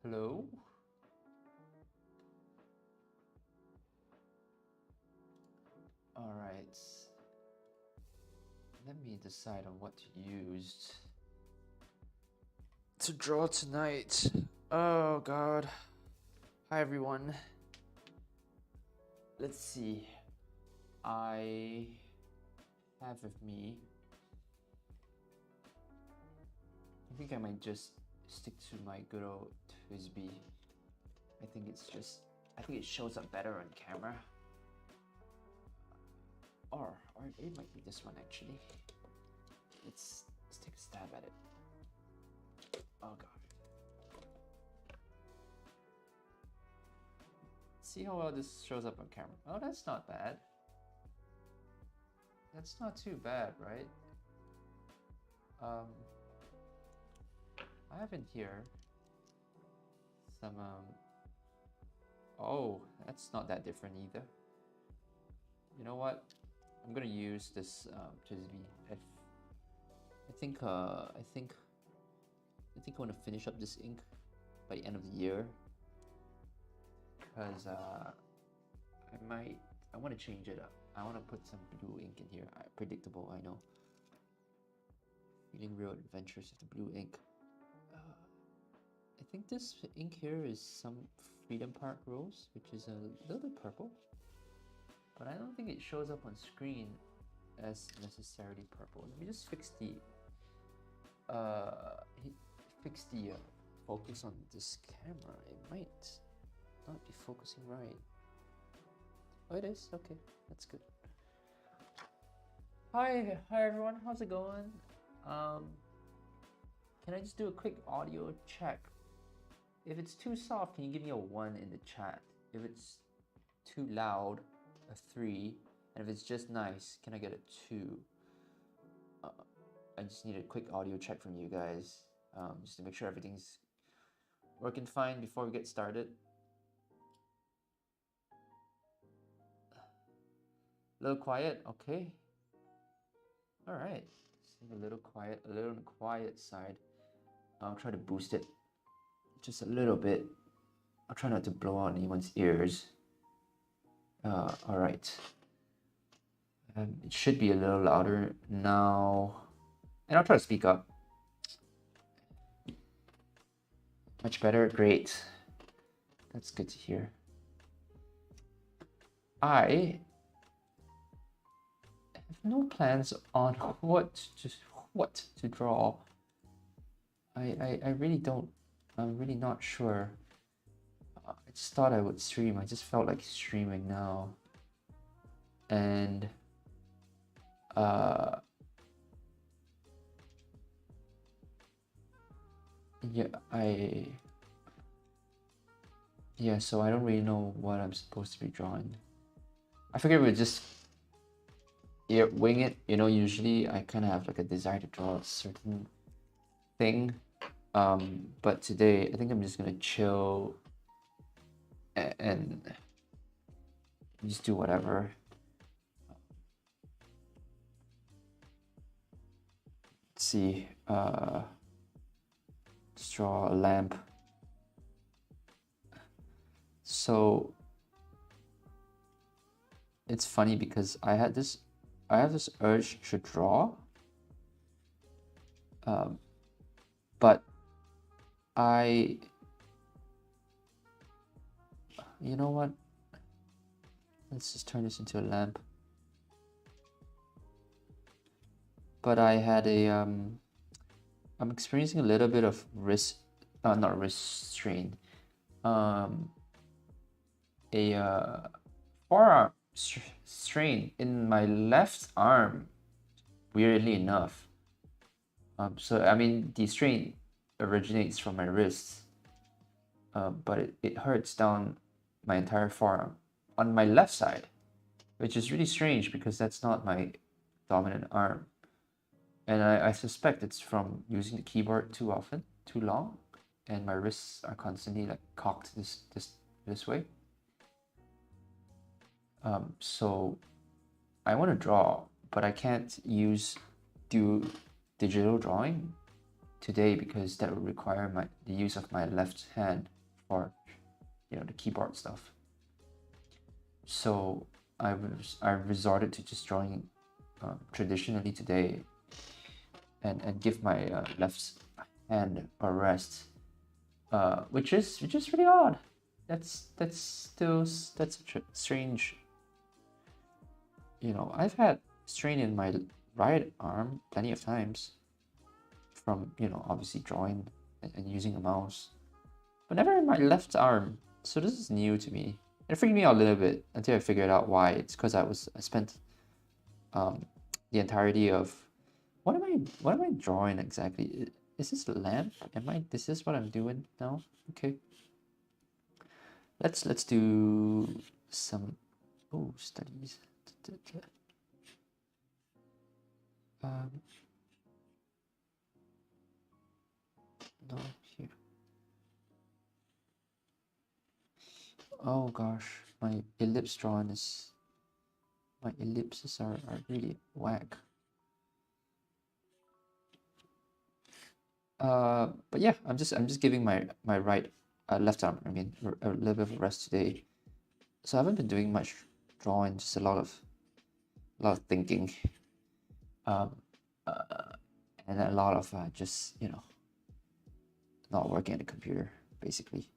Hello? Alright. Let me decide on what to use to draw tonight. Oh god. Hi everyone. Let's see. I have with me. I think I might just stick to my good old Twisby. I think it shows up better on camera. Or it might be this one actually. Let's take a stab at it. Oh god. See how well this shows up on camera. Oh, that's not bad. That's not too bad, right? I have in here some oh, that's not that different either. You know what? I'm gonna use this Twisby. I think I want to finish up this ink by the end of the year, because I want to change it up. I want to put some blue ink in here. Predictable, I know. Feeling real adventurous with the blue ink. I think this ink here is some Freedom Park Rose, which is a little bit purple, but I don't think it shows up on screen as necessarily purple. Let me just fix the focus on this camera. It might not be focusing right. Oh, it is? Okay, that's good. Hi everyone, how's it going? Can I just do a quick audio check? If it's too soft, can you give me a 1 in the chat? If it's too loud, a 3. And if it's just nice, can I get a 2? I just need a quick audio check from you guys, just to make sure everything's working fine before we get started. A little quiet, okay. All right, a little quiet, a little on the quiet side. I'll try to boost it just a little bit. I'll try not to blow out anyone's ears. All right. It should be a little louder now. And I'll try to speak up. Much better, great. That's good to hear. I have no plans on what to draw. I really don't. I'm really not sure. I just thought I would stream. I just felt like streaming now. And yeah, so I don't really know what I'm supposed to be drawing. I figured we'd just wing it. You know, usually I kind of have like a desire to draw a certain thing. But today I think I'm just gonna chill and just do whatever. Let's see, just draw a lamp. So it's funny because I have this urge to draw, but you know what? Let's just turn this into a lamp. But I had I'm experiencing a little bit of not wrist strain. A forearm strain in my left arm, weirdly enough. So I mean, the strain originates from my wrist, but it hurts down my entire forearm on my left side, which is really strange because that's not my dominant arm. And I suspect it's from using the keyboard too often, too long, and my wrists are constantly like cocked this way. So I want to draw, but I can't do digital drawing today because that would require the use of my left hand for, you know, the keyboard stuff. So I resorted to just drawing traditionally today, and give my left hand a rest, which is really odd. That's such a strange. You know, I've had strain in my right arm plenty of times from, you know, obviously drawing and using a mouse, but never in my left arm. So this is new to me. It freaked me out a little bit until I figured out why. It's because I spent the entirety of what am I drawing exactly? Is this a lamp? This is what I'm doing now? Okay. Let's do some studies. No, here. Oh gosh, my ellipse drawing is, my ellipses are really whack. But yeah, I'm just giving my right left arm, I mean, a little bit of a rest today. So I haven't been doing much drawing, just a lot of thinking, and a lot of just, you know, not working at the computer, basically.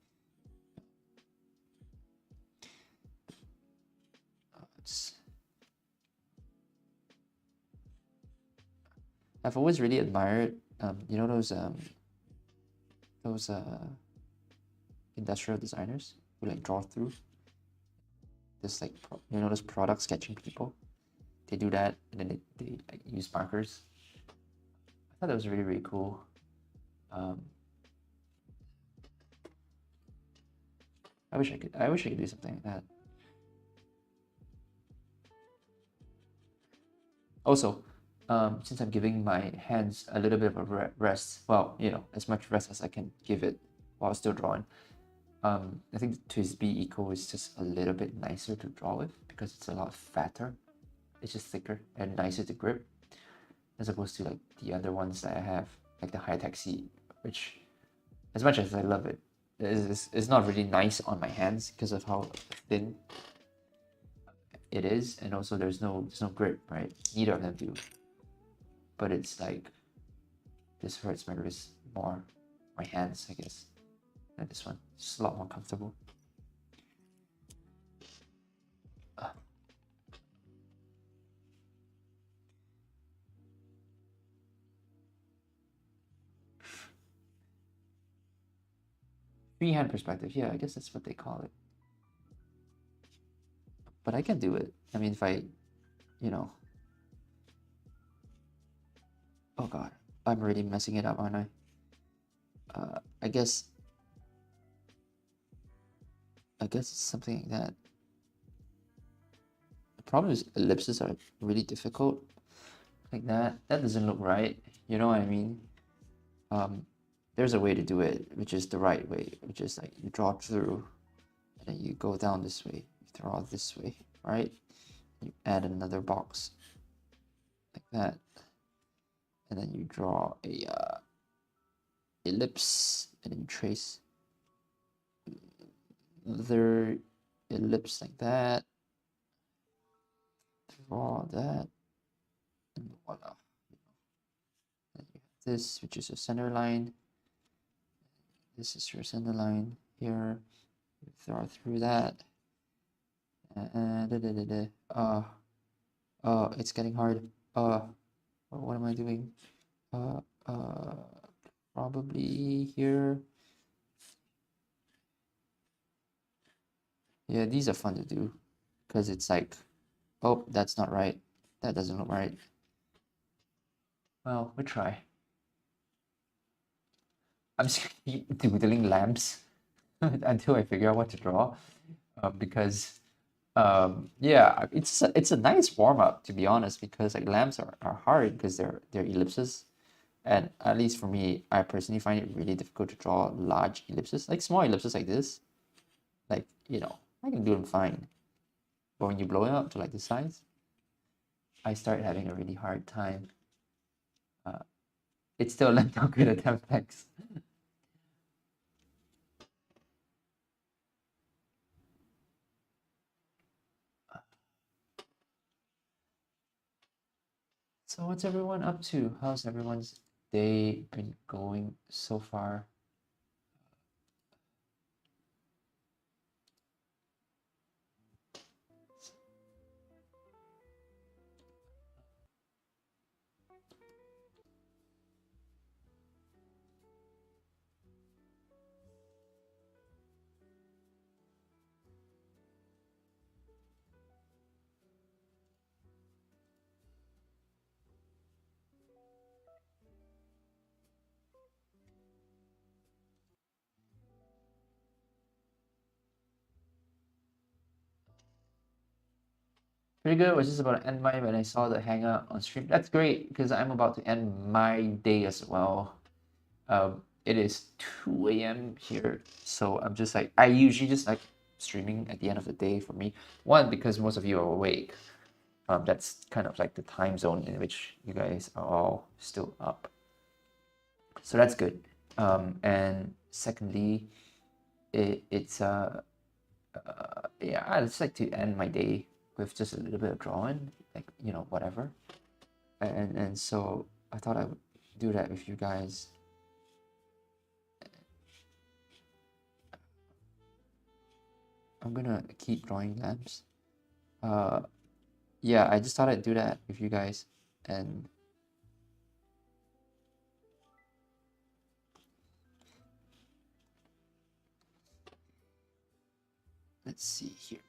I've always really admired, you know, those industrial designers who like draw through this, like, you know, those product sketching people. They do that, and then they like use markers. I thought that was really, really cool. I wish I could do something like that. Also, since I'm giving my hands a little bit of a rest, well, you know, as much rest as I can give it while still drawing, I think the TWSBI Eco is just a little bit nicer to draw with because it's a lot fatter. It's just thicker and nicer to grip, as opposed to like the other ones that I have, like the high-tech seat, which, as much as I love it, is not really nice on my hands because of how thin it is, and also there's no grip, right? Neither of them do. But it's like, this hurts my wrist more, my hands, I guess, than this one. It's a lot more comfortable. Freehand perspective, yeah, I guess that's what they call it. But I can do it. I mean, if I, you know, oh god, I'm really messing it up, aren't I? I guess it's something like that. The problem is ellipses are really difficult. Like that doesn't look right. You know what I mean? There's a way to do it, which is the right way, which is like you draw through, and then you go down this way, you draw this way, right? You add another box like that, and then you draw a ellipse, and then you trace another ellipse like that, draw that, and voila. Then you have this, which is a center line. This is your center line here. You draw through that. It's getting hard. What am I doing? Probably here. Yeah, these are fun to do because it's like, oh, that's not right. That doesn't look right. Well, we try. I'm just gonna keep doodling lamps until I figure out what to draw, because yeah, it's a nice warm up, to be honest, because like lamps are hard because they're ellipses, and at least for me, I personally find it really difficult to draw large ellipses. Like small ellipses like this, like, you know, I can do them fine, but when you blow it up to like this size, I start having a really hard time it's still not good at mechs. So what's everyone up to? How's everyone's day been going so far? Pretty good. I was just about to end mine when I saw the hangout on stream. That's great because I'm about to end my day as well. It is 2 a.m. here, so I'm just like I usually just like streaming at the end of the day for me. One, because most of you are awake. That's kind of like the time zone in which you guys are all still up. So that's good. And secondly, it's yeah, I just like to end my day with just a little bit of drawing, like whatever. And so I thought I would do that with you guys. I'm gonna keep drawing lamps. Yeah, I just thought I'd do that with you guys, and let's see here.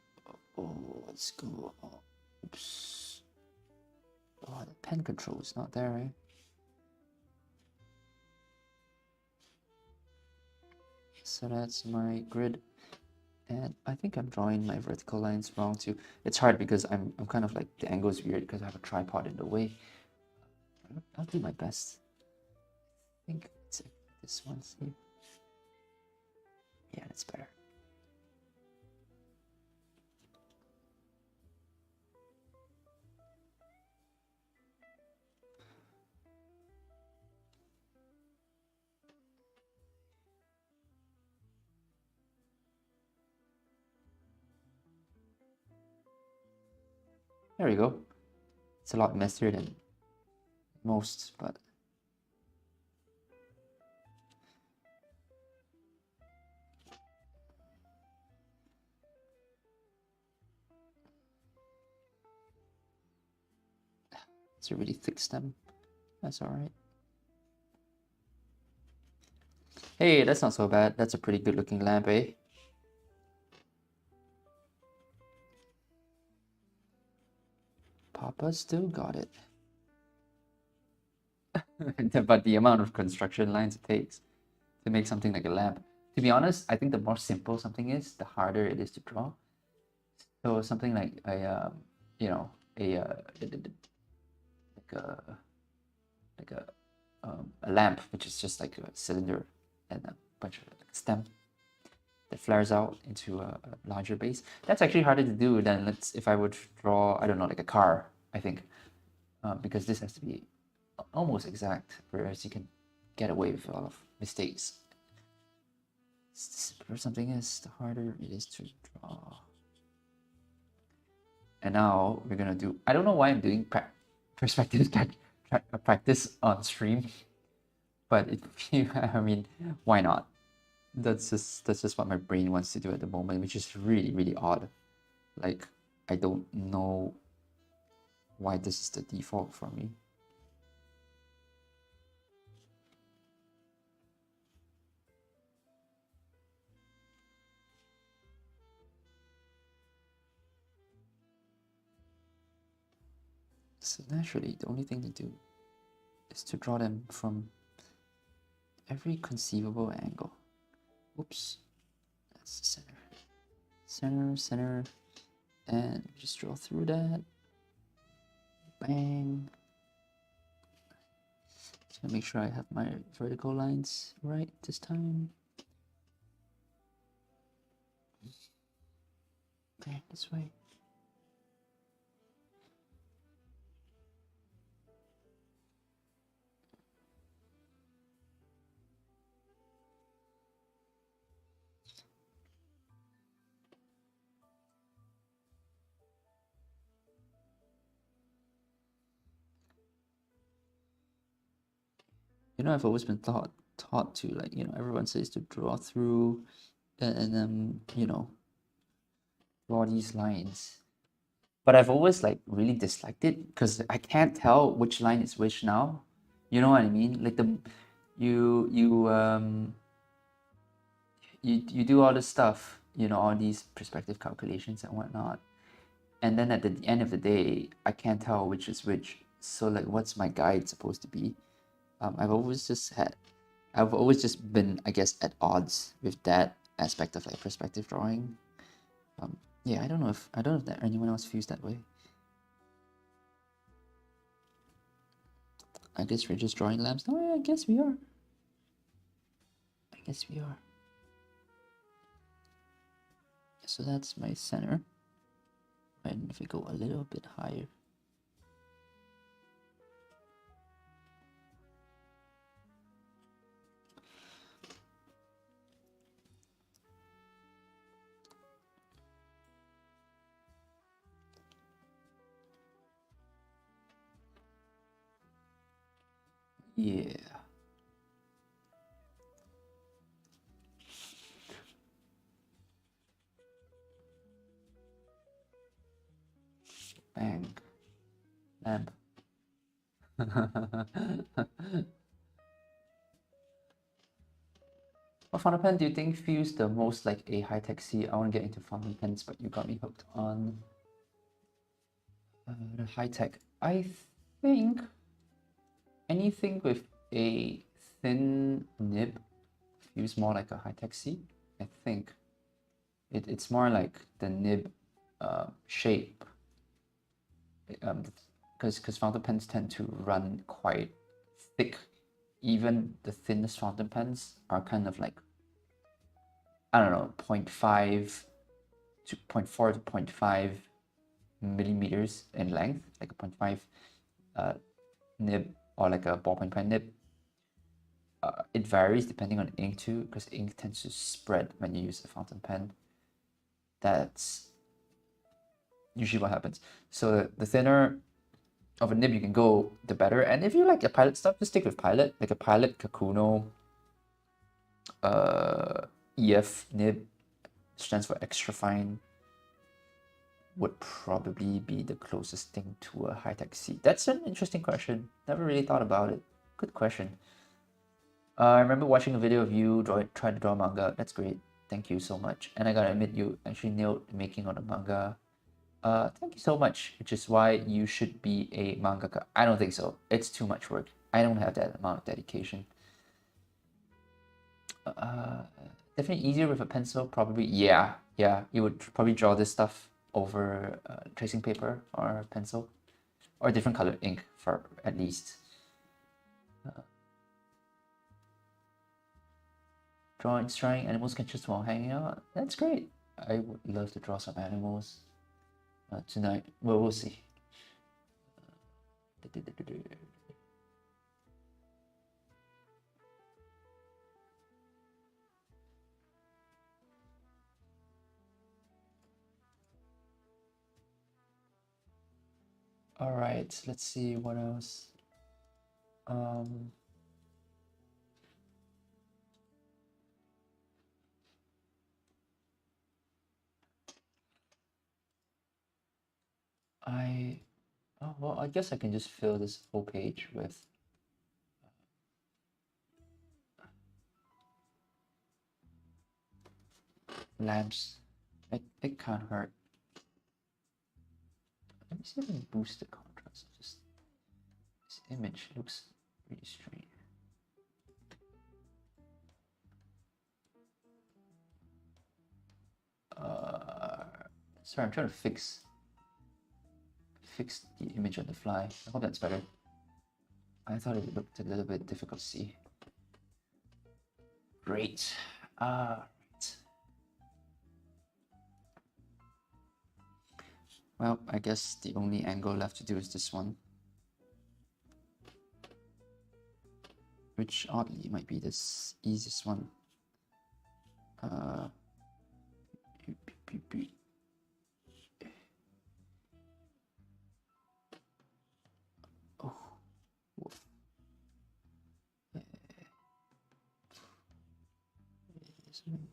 Oh, let's go. Oh, oops. Oh, the pen control is not there, right? So that's my grid. And I think I'm drawing my vertical lines wrong too. It's hard because I'm kind of like the angle is weird because I have a tripod in the way. I'll do my best. I think it's this one's here. Yeah, that's better. There we go. It's a lot messier than most, but it's a really thick stem. That's all right. Hey, that's not so bad. That's a pretty good looking lamp, eh? Papa still got it. But the amount of construction lines it takes to make something like a lamp. To be honest, I think the more simple something is, the harder it is to draw. So something like a, like a lamp, which is just like a cylinder and a bunch of like stem that flares out into a larger base. That's actually harder to do than if I would draw, I don't know, like a car, I think, because this has to be almost exact, whereas you can get away with a lot of mistakes. The simpler something is, the harder it is to draw. And now we're gonna do, I don't know why I'm doing perspective practice on stream, but I mean, why not? That's just what my brain wants to do at the moment, which is really, really odd. Like, I don't know why this is the default for me. So naturally, the only thing to do is to draw them from every conceivable angle. Oops, that's the center. Center, center, and just draw through that. Bang. Just gonna make sure I have my vertical lines right this time. Okay, this way. You know, I've always been taught to, like, you know, everyone says to draw through and then, you know, draw these lines. But I've always like really disliked it because I can't tell which line is which now. You know what I mean? Like you you um you do all this stuff, you know, all these perspective calculations and whatnot. And then at the end of the day, I can't tell which is which. So like what's my guide supposed to be? I've always just been, I guess, at odds with that aspect of like perspective drawing. Yeah, I don't know if that anyone else feels that way. I guess we're just drawing lamps. No, yeah, I guess we are. I guess we are. So that's my center. And if we go a little bit higher. Yeah. Bang. Lamp. What fountain pen do you think feels the most like a high-tech C? I want to get into fountain pens, but you got me hooked on the high-tech. I think anything with a thin nib feels more like a high-tech C. I think it's more like the nib shape. Because fountain pens tend to run quite thick. Even the thinnest fountain pens are kind of like, I don't know, 0.5 to 0.4 to 0.5 millimeters in length, like a 0.5 nib or like a ballpoint pen nib. It varies depending on ink too, because ink tends to spread when you use a fountain pen. That's usually what happens. So the thinner of a nib you can go, the better. And if you like a Pilot stuff, just stick with Pilot, like a Pilot Kakuno EF nib, stands for extra fine, would probably be the closest thing to a high-tech C. That's an interesting question. Never really thought about it. Good question. I remember watching a video of you trying to draw manga. That's great. Thank you so much. And I gotta admit, you actually nailed making on a manga. Thank you so much, which is why you should be a mangaka. I don't think so. It's too much work. I don't have that amount of dedication. Definitely easier with a pencil, probably. Yeah, you would probably draw this stuff over tracing paper or pencil, or different colored ink for at least. Drawing animal sketches while hanging out. That's great. I would love to draw some animals tonight. Well, we'll see. All right, let's see what else. Oh, well, I guess I can just fill this whole page with lamps. It can't hurt. Let me see if I can boost the contrast. Just this image looks really strange. Sorry, I'm trying to fix the image on the fly. I hope that's better. I thought it looked a little bit difficult to see. Great. Right. Well, I guess the only angle left to do is this one, which oddly might be the easiest one.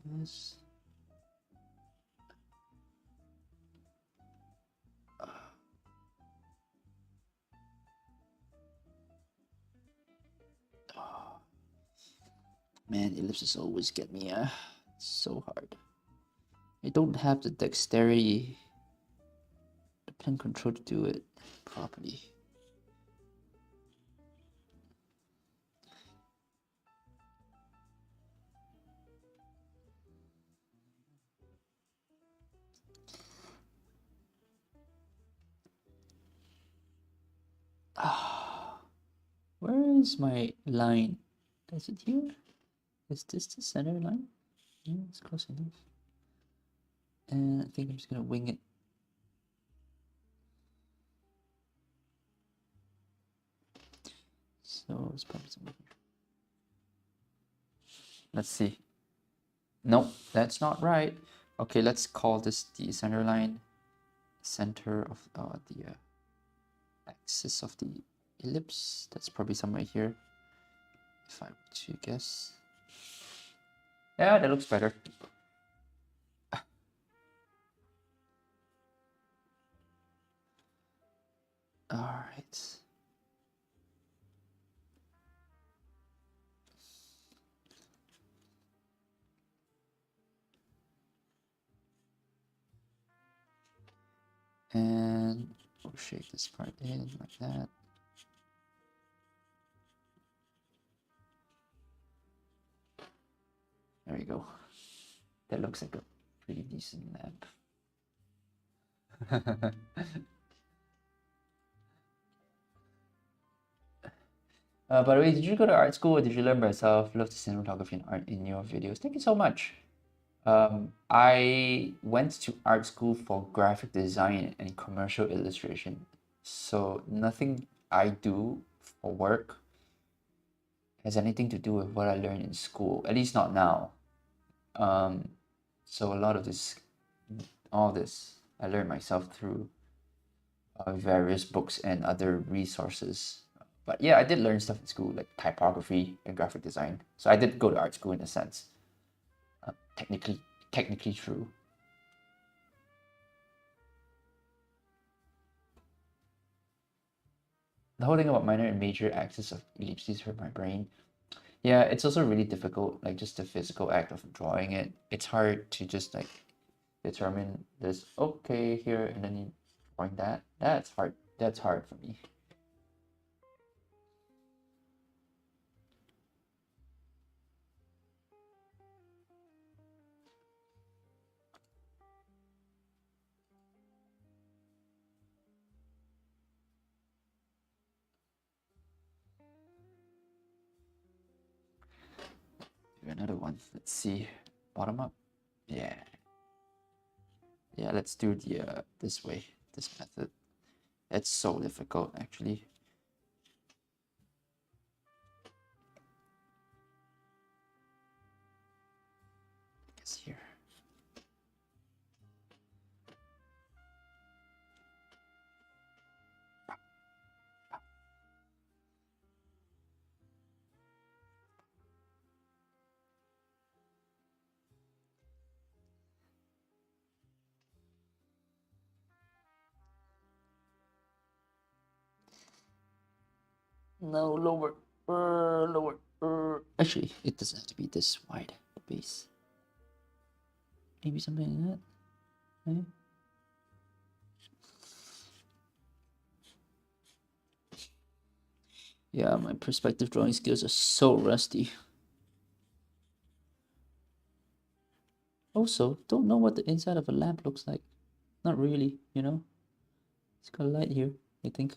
this. Man, ellipses always get me. So hard. I don't have the dexterity, the pen control to do it properly. Where is my line? Is it here? Is this the center line? Yeah, it's close enough. And I think I'm just gonna wing it. So it's probably somewhere here. Let's see. Nope, that's not right. Okay, let's call this the center line. Center of the axis of the ellipse. That's probably somewhere here. If I were to guess. Yeah, that looks better. All right. And we'll shake this part in like that. There you go. That looks like a pretty decent lamp. By the way, did you go to art school or did you learn by yourself? Love the cinematography and art in your videos. Thank you so much. I went to art school for graphic design and commercial illustration. So nothing I do for work has anything to do with what I learned in school, at least not now. So a lot of all this, I learned myself through various books and other resources. But yeah, I did learn stuff in school, like typography and graphic design. So I did go to art school in a sense. Technically true. The whole thing about minor and major axis of ellipses hurt my brain. Yeah, it's also really difficult, like just the physical act of drawing it. It's hard to just like determine this, okay, here, and then you drawing that. That's hard. That's hard for me. Do another one. Let's see. Bottom up. Yeah. Yeah, let's do the this way, this method. It's so difficult actually. I guess here. No, lower. Lower. Actually, it doesn't have to be this wide, the base. Maybe something like that. Okay. Yeah, my perspective drawing skills are so rusty. Also, don't know what the inside of a lamp looks like. Not really, you know? It's got a light here, I think.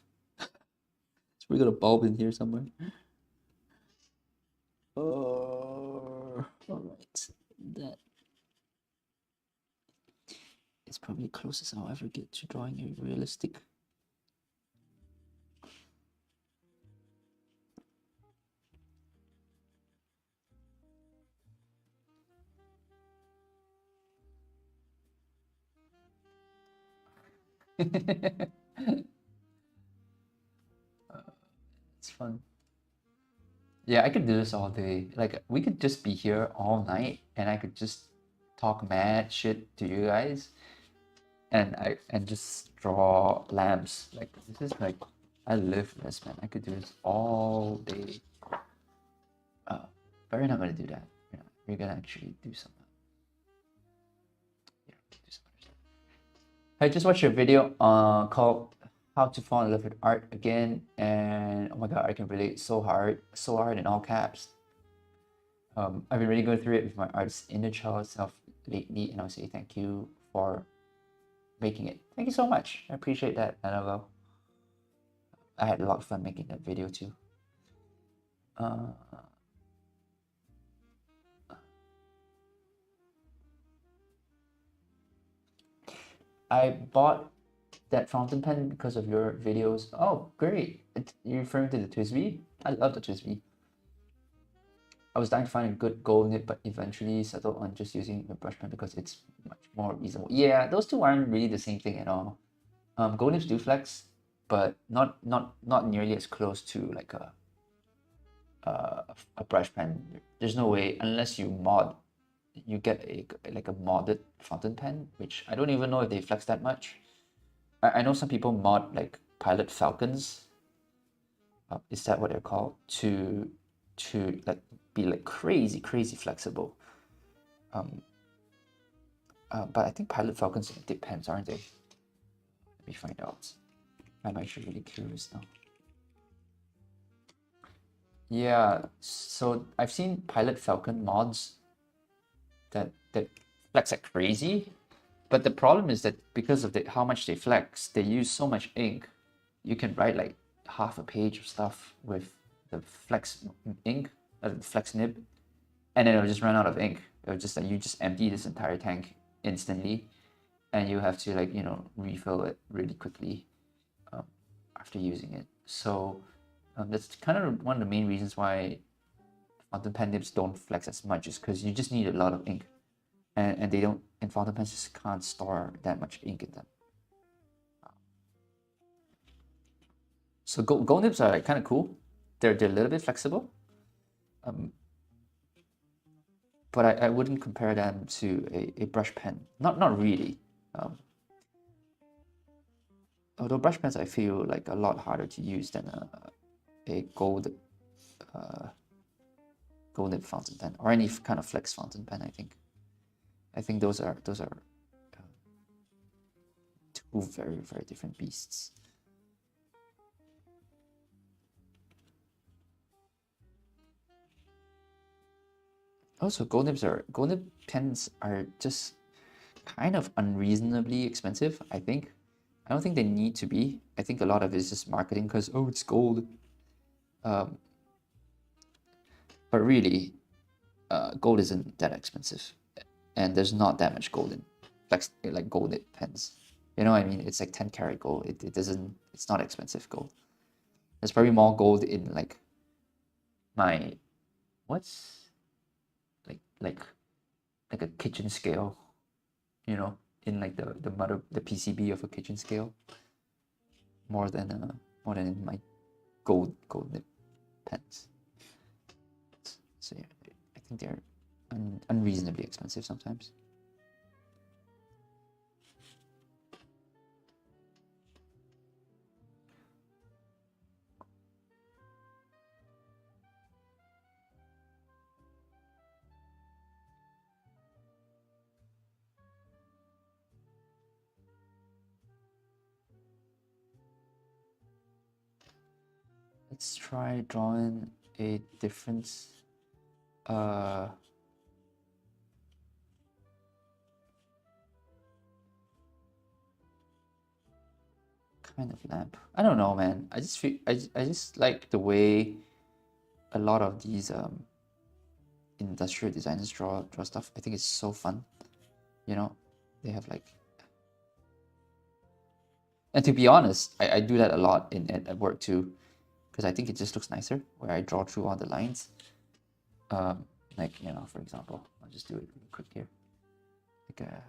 We got a bulb in here somewhere. Alright. That is probably the closest I'll ever get to drawing a realistic. It's fun. Yeah, I could do this all day. Like we could just be here all night and I could just talk mad shit to you guys and just draw lamps. Like this is like I live for this, man. I could do this all day. But we're not gonna do that. We're gonna actually do some do some other stuff. I just watched a video called How to Fall in Love with Art Again, and oh my god, I can relate so hard in all caps. I've been really going through it with my artist inner child self lately, and I'll say thank you for making it. Thank you so much. I appreciate that, Annabelle. I had a lot of fun making that video too. I bought that fountain pen because of your videos. Oh, great. You're referring to the Twisby? I love the Twisby. I was dying to find a good gold nib, but eventually settled on just using a brush pen because it's much more reasonable. Yeah, those two aren't really the same thing at all. Gold nibs do flex, but not nearly as close to like a brush pen. There's no way unless you get like a modded fountain pen, which I don't even know if they flex that much. I know some people mod like Pilot Falcons. Is that what they're called? To like be like crazy flexible. But I think Pilot Falcons dip pens, aren't they? Let me find out. I'm actually really curious now. Yeah, so I've seen Pilot Falcon mods that flex like crazy, but the problem is that because of how much they flex, they use so much ink. You can write like half a page of stuff with the flex ink, flex nib, and then it'll just run out of ink. It'll just like you just empty this entire tank instantly, and you have to like refill it really quickly after using it. So that's kind of one of the main reasons why fountain pen nibs don't flex as much, is because you just need a lot of ink, and they don't. And fountain pens just can't store that much ink in them. So gold nibs are like kind of cool. They're a little bit flexible, but I wouldn't compare them to a brush pen. Not really. Although brush pens I feel like a lot harder to use than a gold nib fountain pen or any kind of flex fountain pen. I think those are two very different beasts. Also, gold nib pens are just kind of unreasonably expensive, I think. I don't think they need to be. I think a lot of it is just marketing because, oh, it's gold. But really, gold isn't that expensive. And there's not that much gold in like gold nib pens. You know what I mean? It's like 10 karat gold. It's not expensive gold. There's probably more gold in like my, what's like a kitchen scale, in like the PCB of a kitchen scale, more than in my gold nib pens. So yeah, I think they're unreasonably expensive sometimes. Let's try drawing a difference. Kind of lamp. I don't know, man. I just feel I just like the way a lot of these industrial designers draw stuff. I think it's so fun. They have like, and to be honest, I do that a lot at work too, because I think it just looks nicer where I draw through all the lines. Like for example, I'll just do it real quick here. Like a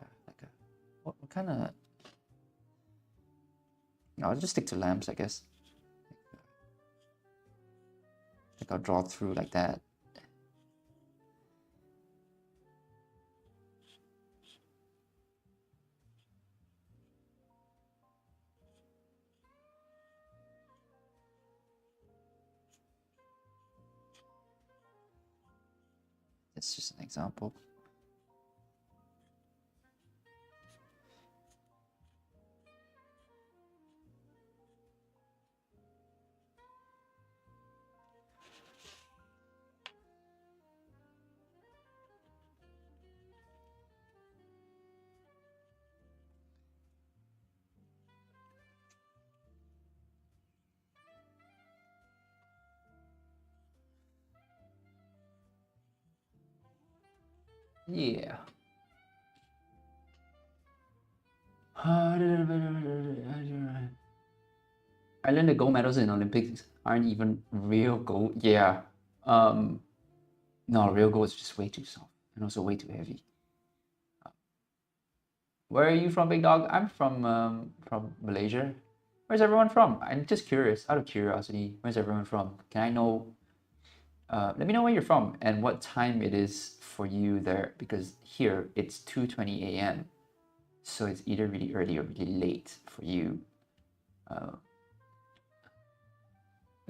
what kind of? I'll just stick to lamps, I guess. Like I'll draw through like that. That's just an example. Yeah. I learned the gold medals in Olympics aren't even real gold. Yeah. No, real gold is just way too soft and also way too heavy. Where are you from, big dog? I'm from Malaysia. Where's everyone from? I'm just curious, out of curiosity. Where's everyone from? Can I know? Let me know where you're from and what time it is for you there, because here it's 2:20 a.m. So it's either really early or really late for you. I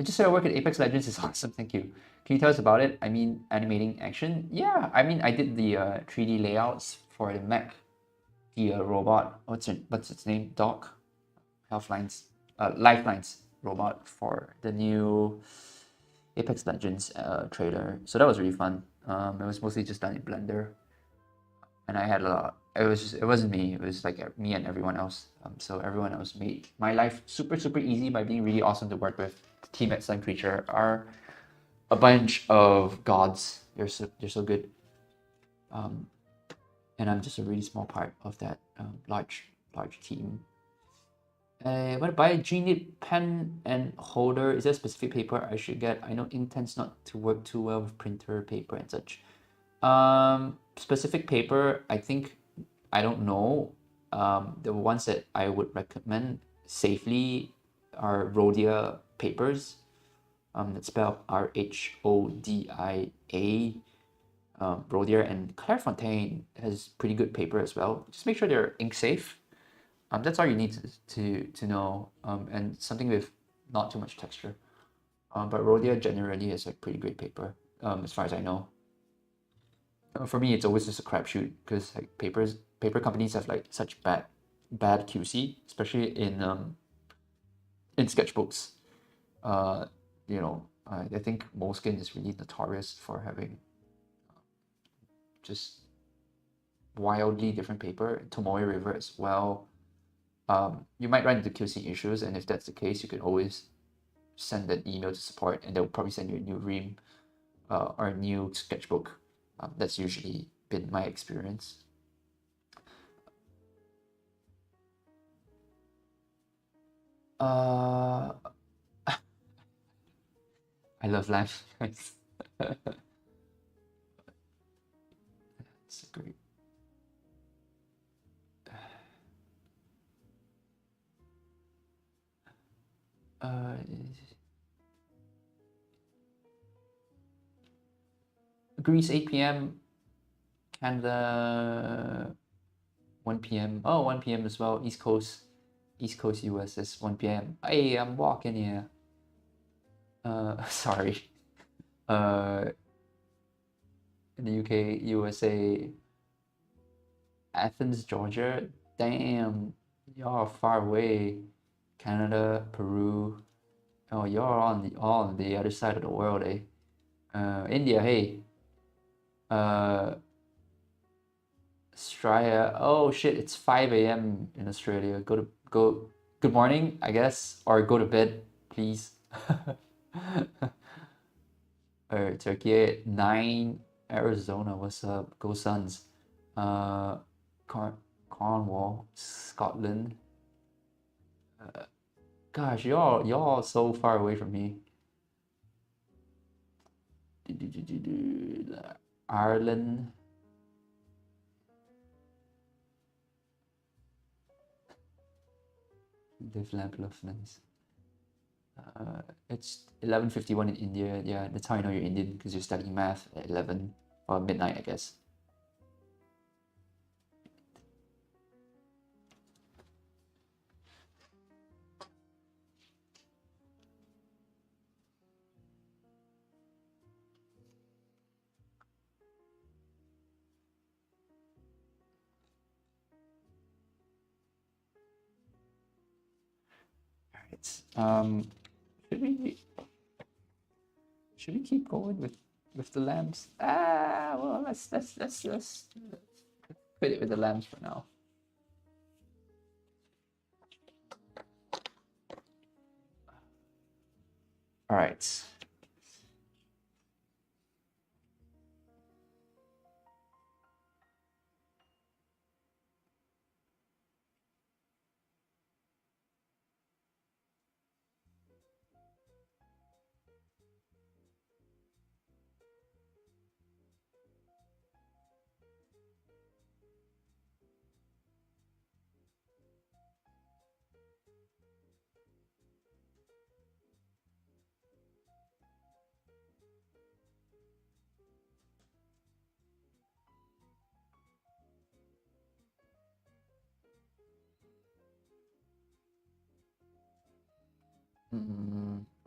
just said I work at Apex Legends is awesome. Thank you. Can you tell us about it? I mean, animating action. Yeah, I mean, I did the 3D layouts for the mech, the robot. What's its name? Doc, Lifelines robot for the new Apex Legends trailer. So that was really fun. It was mostly just done in Blender, and I had a lot. It wasn't me. It was like me and everyone else. So everyone else made my life super easy by being really awesome to work with. The team at Sun Creature are a bunch of gods. They're so good. And I'm just a really small part of that large team. What about do you need pen and holder? Is there a specific paper I should get? I know ink tends not to work too well with printer paper and such. Specific paper, I think, I don't know. The ones that I would recommend safely are Rhodia papers. That's spelled Rhodia. Rhodia, and Clairefontaine has pretty good paper as well. Just make sure they're ink safe. That's all you need to know. And something with not too much texture. But Rhodia generally is like pretty great paper, as far as I know. For me, it's always just a crapshoot because like paper companies have like such bad QC, especially in sketchbooks. I think Moleskine is really notorious for having just wildly different paper. Tomoe River as well. You might run into QC issues, and if that's the case, you can always send an email to support, and they'll probably send you a new ream or a new sketchbook. That's usually been my experience. I love life. It's great. Greece 8 p.m. Canada 1 p.m. Oh, 1 p.m. as well. East Coast US is 1 p.m. Hey, I'm walking here. Sorry. In the UK, USA, Athens, Georgia. Damn, y'all far away. Canada, Peru. Oh, you're all on the other side of the world, eh? India, hey. Australia. Oh shit, it's 5 a.m. in Australia. Go. Good morning, I guess, or go to bed, please. Turkey 9. Arizona, what's up? Go Suns. Cornwall, Scotland. Gosh, y'all so far away from me. Ireland. Live, lamp, love, nice. It's 11:51 in India. Yeah, that's how I know you're Indian, because you're studying math at 11 or midnight, I guess. Alright. Should we should we keep going with the lamps? Well, let's put it with the lamps for now. All right.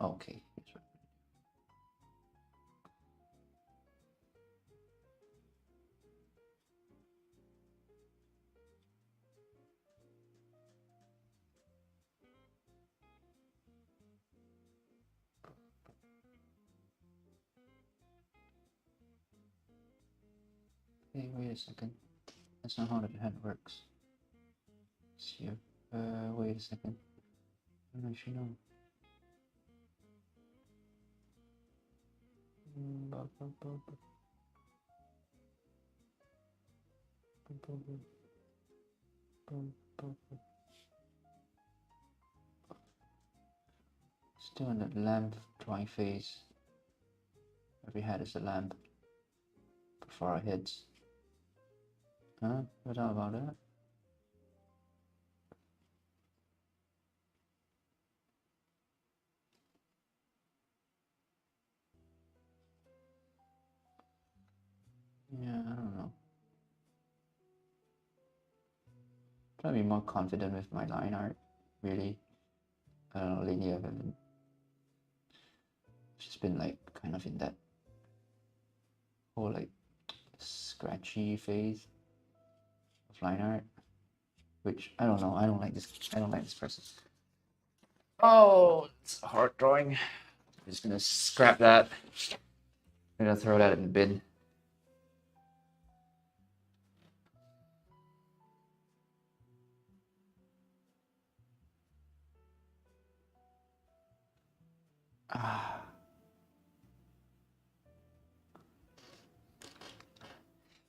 Okay. Hey, wait a second. That's not how the hand works. It's here. Wait a second. I don't actually know. Still in the lamp drawing phase. Every head is a lamp before our heads. Huh? What about that? Yeah, I don't know. Trying to be more confident with my line art, really. I don't know, lately I've been just been like kind of in that whole like scratchy phase of line art, which I don't know. I don't like this person. Oh, it's a hard drawing. I'm just gonna scrap that. I'm gonna throw that in the bin.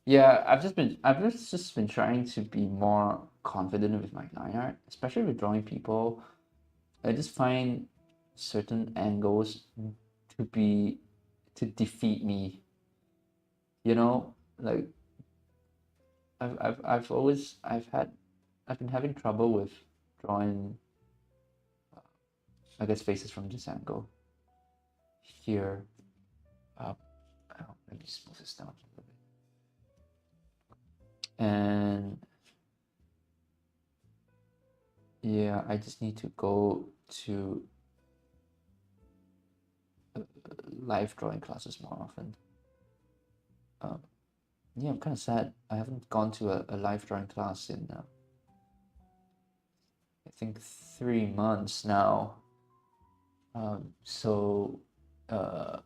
Yeah, I've just been trying to be more confident with my line art, especially with drawing people. I just find certain angles to be to defeat me. You know, like I've always I've been having trouble with drawing, I guess, faces from this angle. Here, up. Oh, let me smooth this down a little bit. And yeah, I just need to go to live drawing classes more often. Yeah, I'm kind of sad. I haven't gone to a live drawing class in I think 3 months now. So uh,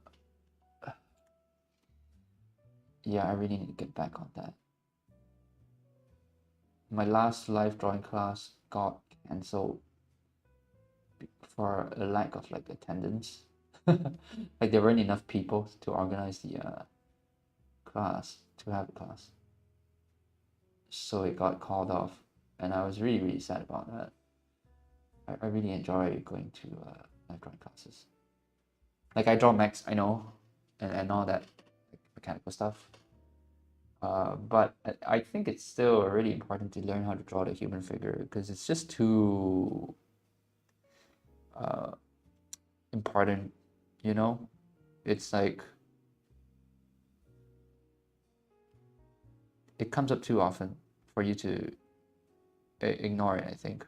yeah, I really need to get back on that. My last live drawing class got cancelled for a lack of like attendance. Like there weren't enough people to organize the class, to have a class. So it got called off, and I was really sad about that. I really enjoy going to live drawing classes. Like I draw mechs, I know, and all that like, mechanical stuff. But I think it's still really important to learn how to draw the human figure, because it's just too important, you know? It's like it comes up too often for you to ignore it, I think.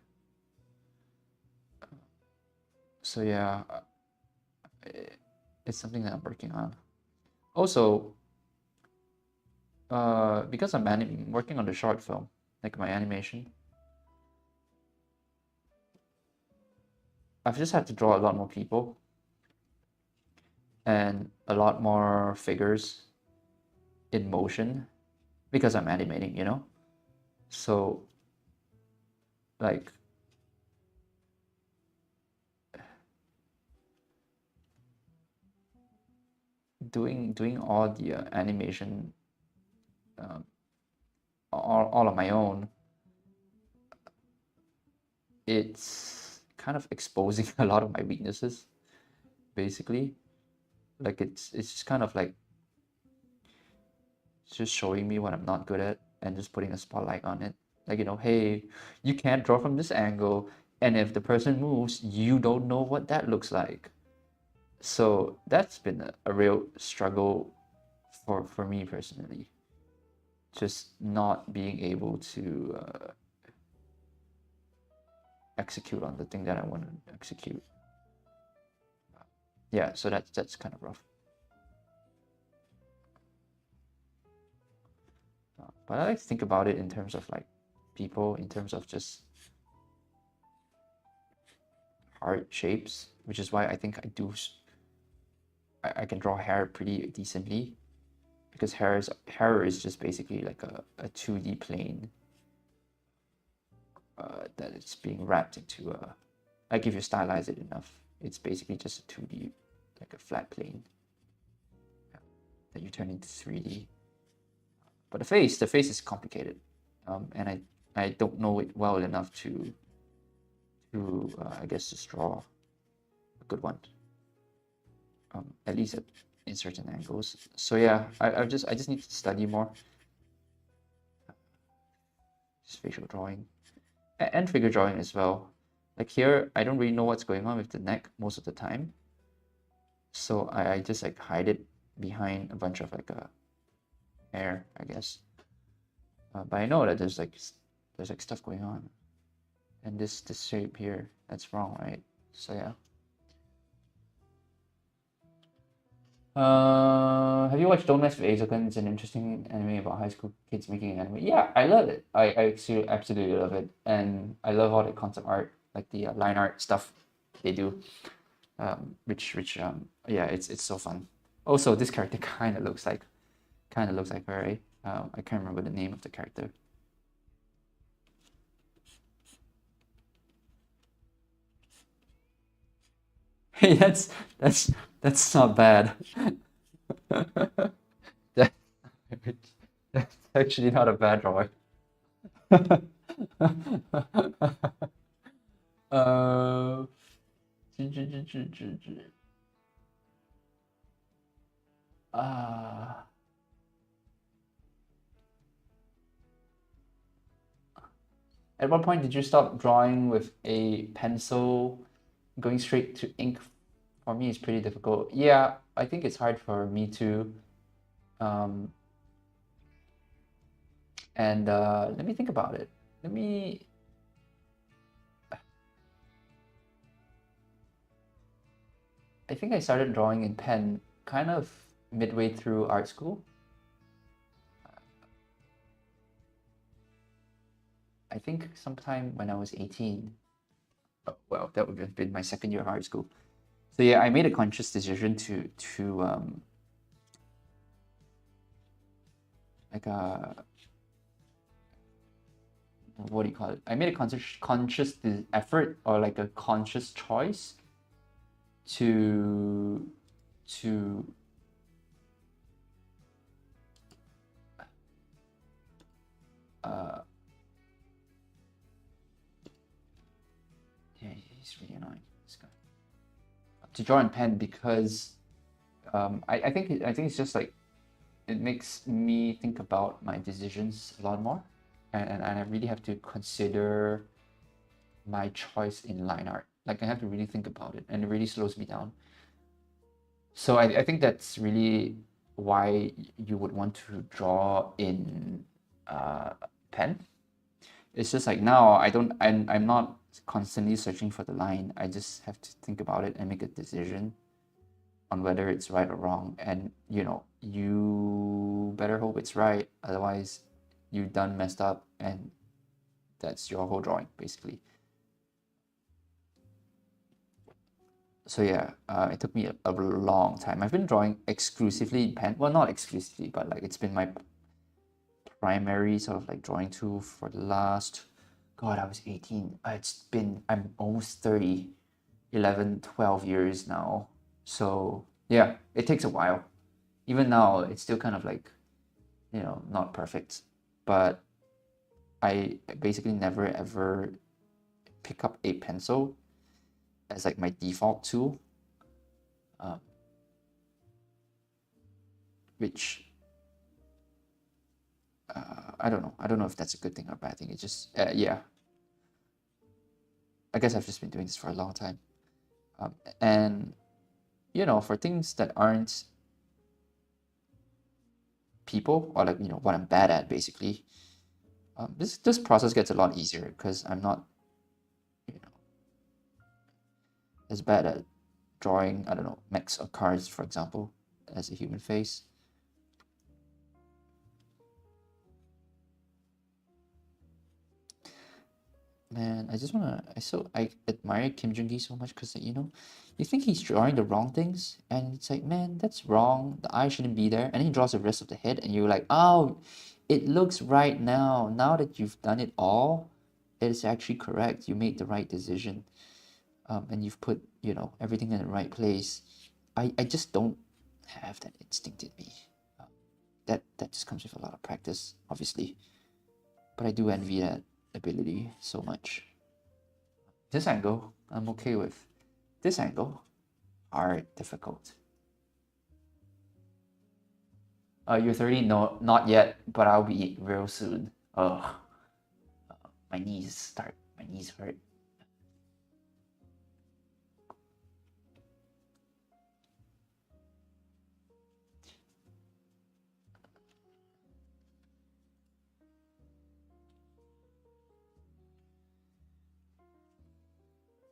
So yeah, it's something that I'm working on. Also, because I'm working on the short film, like my animation, I've just had to draw a lot more people and a lot more figures in motion because I'm animating, you know? So, like, doing all the animation um, all on my own, it's kind of exposing a lot of my weaknesses, basically. Like it's just kind of like just showing me what I'm not good at and just putting a spotlight on it. Like, you know, hey, you can't draw from this angle, and if the person moves, you don't know what that looks like. So that's been a real struggle for me personally. Just not being able to execute on the thing that I want to execute. Yeah, so that's kind of rough. But I like to think about it in terms of like people, in terms of just heart shapes, which is why I think I can draw hair pretty decently, because hair is just basically like a 2D plane that it's being wrapped into a, like if you stylize it enough, it's basically just a 2D, like a flat plane that you turn into 3D. But the face is complicated, and I don't know it well enough to I guess just draw a good one, at least in certain angles. So yeah, I just need to study more, just facial drawing and figure drawing as well. Like here, I don't really know what's going on with the neck most of the time, so I just like hide it behind a bunch of like hair, I guess. But I know that there's like stuff going on, and this shape here, that's wrong, right? So yeah. Have you watched Don't Mess with Azokan? It's an interesting anime about high school kids making anime. Yeah, I love it. I absolutely love it, and I love all the concept art, like the line art stuff they do. Which yeah, it's so fun. Also, this character kind of looks like her. Right? I can't remember the name of the character. Hey, that's not bad. that, that's actually not a bad drawing. uh, uh, at what point did you stop drawing with a pencil? Going straight to ink for me is pretty difficult. Yeah, I think it's hard for me too. Um, and let me think about it. Let me. I think I started drawing in pen kind of midway through art school. I think sometime when I was 18. Oh, well, that would have been my second year of art school. So yeah, I made a conscious decision to like what do you call it? I made a conscious effort, or like a conscious choice to to uh yeah, he's really annoying, this guy. To draw in pen, because I think it's just like it makes me think about my decisions a lot more, and I really have to consider my choice in line art. Like I have to really think about it, and it really slows me down. So I think that's really why you would want to draw in pen. It's just like now I'm not constantly searching for the line. I just have to think about it and make a decision on whether it's right or wrong. And you better hope it's right, otherwise you done messed up, and that's your whole drawing basically. So yeah, it took me a long time. I've been drawing exclusively in pen. Well, not exclusively, but like it's been my primary sort of like drawing tool for the last, God, I was 18. I'm almost 30, 11, 12 years now. So yeah, it takes a while. Even now, it's still kind of like, not perfect. But I basically never ever pick up a pencil as like my default tool, which I don't know. I don't know if that's a good thing or a bad thing. It's just yeah. I guess I've just been doing this for a long time, and for things that aren't people, or like what I'm bad at basically, this process gets a lot easier because I'm not as bad at drawing, I don't know, mechs or cars, for example, as a human face. Man, I admire Kim Jung-gi so much because you think he's drawing the wrong things, and it's like, man, that's wrong. The eye shouldn't be there, and then he draws the rest of the head, and you're like, oh, it looks right now. Now that you've done it all, it's actually correct. You made the right decision, and you've put everything in the right place. I just don't have that instinct in me. That just comes with a lot of practice, obviously, but I do envy that ability so much. This angle, I'm okay with. This angle, hard, difficult. You're 30? No, not yet, but I'll be real soon. Ugh, my knees hurt.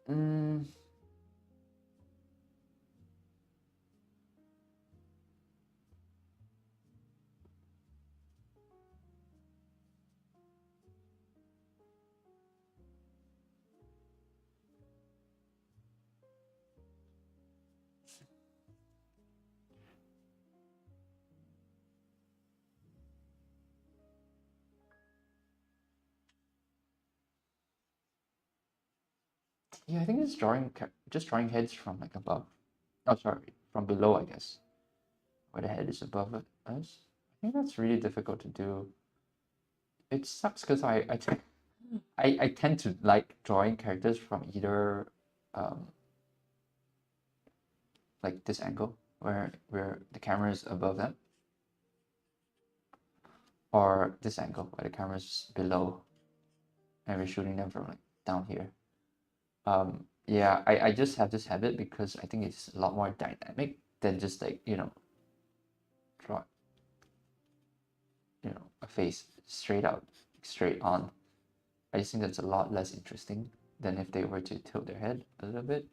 Mm, yeah, I think it's just drawing heads from like above. Oh, sorry, from below, I guess, where the head is above us. I think that's really difficult to do. It sucks because I tend to like drawing characters from either like this angle where the camera is above them, or this angle where the camera is below and we're shooting them from like down here. Yeah, I just have this habit because I think it's a lot more dynamic than just like draw a face straight out, straight on. I just think that's a lot less interesting than if they were to tilt their head a little bit.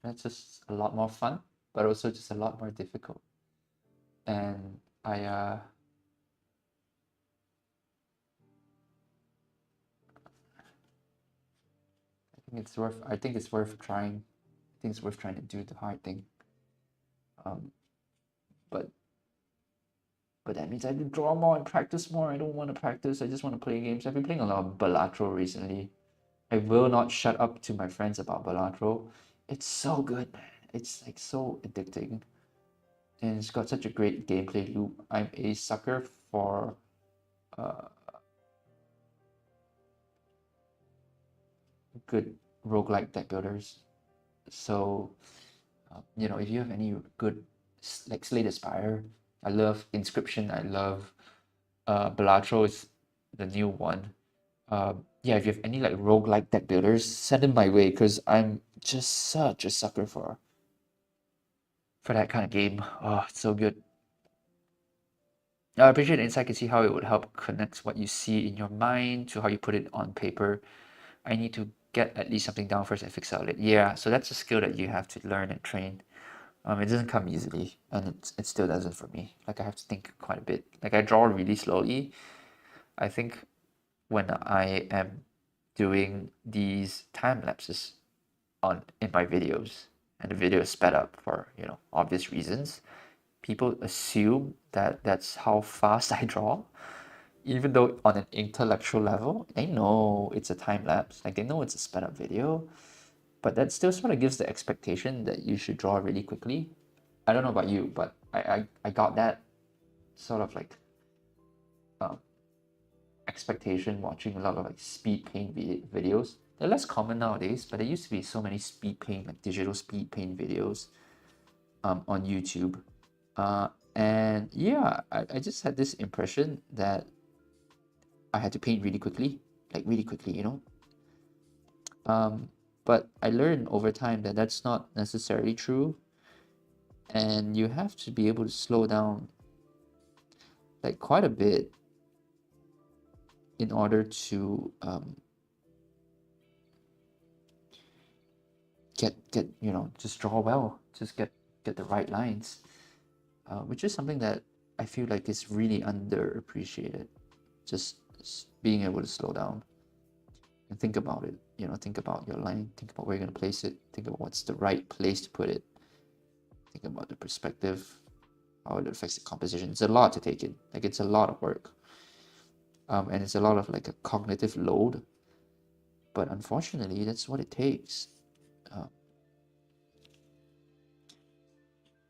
That's just a lot more fun, but also just a lot more difficult. And I think it's worth trying. I think it's worth trying to do the hard thing. But that means I have to draw more and practice more. I don't want to practice. I just want to play games. I've been playing a lot of Balatro recently. I will not shut up to my friends about Balatro. It's so good, man. It's like so addicting. And it's got such a great gameplay loop. I'm a sucker for good roguelike deck builders. So, if you have any good, like Slay the Spire, I love Inscription, I love Balatro is the new one. Yeah, if you have any like roguelike deck builders, send them my way because I'm just such a sucker for that kind of game. Oh, it's so good. I appreciate the insight. I can see how it would help connect what you see in your mind to how you put it on paper. I need to get at least something down first and fix out it. Yeah, so that's a skill that you have to learn and train. It doesn't come easily, and it still doesn't for me. Like I have to think quite a bit. Like I draw really slowly. I think when I am doing these time lapses in my videos, and the video is sped up for obvious reasons, people assume that that's how fast I draw, even though on an intellectual level they know it's a time lapse, like they know it's a sped up video, but that still sort of gives the expectation that you should draw really quickly. I don't know about you, but I got that sort of like um, expectation watching a lot of like speed paint videos. They're less common nowadays, but there used to be so many speed paint, like digital speed paint videos on YouTube. And yeah, I just had this impression that I had to paint really quickly, like really quickly. But I learned over time that that's not necessarily true, and you have to be able to slow down like quite a bit in order to get just draw well, just get the right lines, which is something that I feel like is really underappreciated. Just being able to slow down and think about it. Think about your line, think about where you're gonna place it, think about what's the right place to put it, think about the perspective, how it affects the composition. It's a lot to take in. Like it's a lot of work, and it's a lot of like a cognitive load. But unfortunately, that's what it takes. Uh,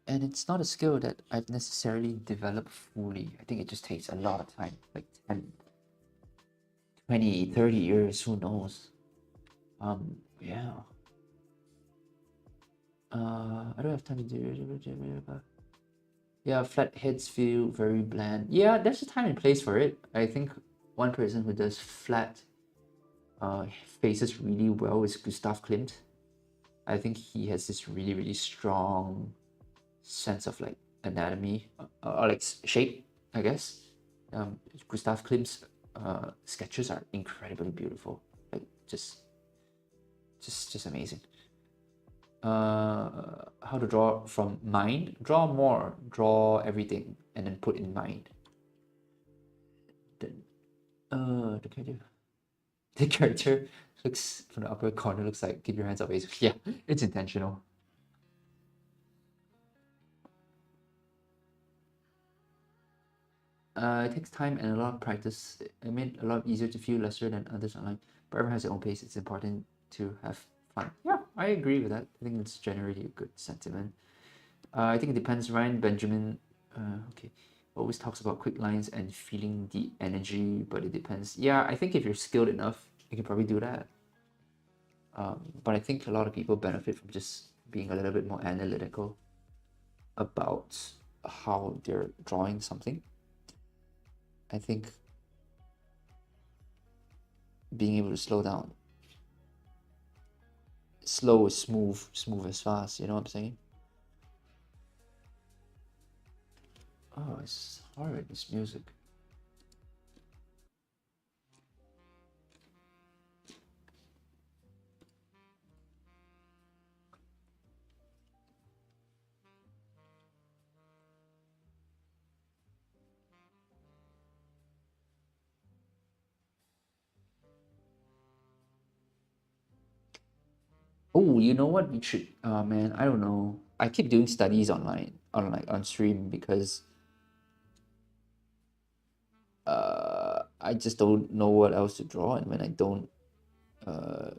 and it's not a skill that I've necessarily developed fully. I think it just takes a lot of time, like 10, 20, 30 years, who knows. Yeah. I don't have time to do it. Yeah, flat heads feel very bland. Yeah, there's a time and place for it. I think one person who does flat faces really well is Gustav Klimt. I think he has this really, really strong sense of like anatomy or like shape, I guess. Gustav Klimt's sketches are incredibly beautiful, like just amazing. How to draw from mind? Draw more, draw everything, and then put in mind. Then, the character, the character looks from the upper corner looks like keep your hands up, basically. Yeah, it's intentional. It takes time and a lot of practice. It made it a lot easier to feel lesser than others online. But everyone has their own pace. It's important to have fun. Yeah, I agree with that. I think it's generally a good sentiment. I think it depends. Ryan Benjamin, okay, always talks about quick lines and feeling the energy, but it depends. Yeah, I think if you're skilled enough, you can probably do that. But I think a lot of people benefit from just being a little bit more analytical about how they're drawing something. I think being able to slow down. Slow is smooth, smooth is fast, you know what I'm saying? Oh, it's hard, this music. Oh, you know what? We should. Man, I don't know. I keep doing studies online, on stream because I just don't know what else to draw, and uh,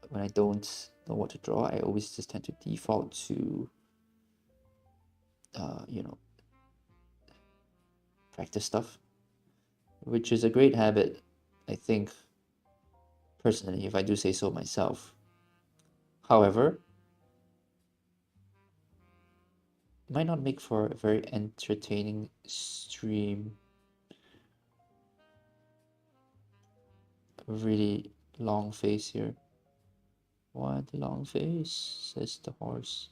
when I don't know what to draw, I always just tend to default to you know, practice stuff, which is a great habit, I think, personally, if I do say so myself. However, it might not make for a very entertaining stream really long face here. What long face, says the horse.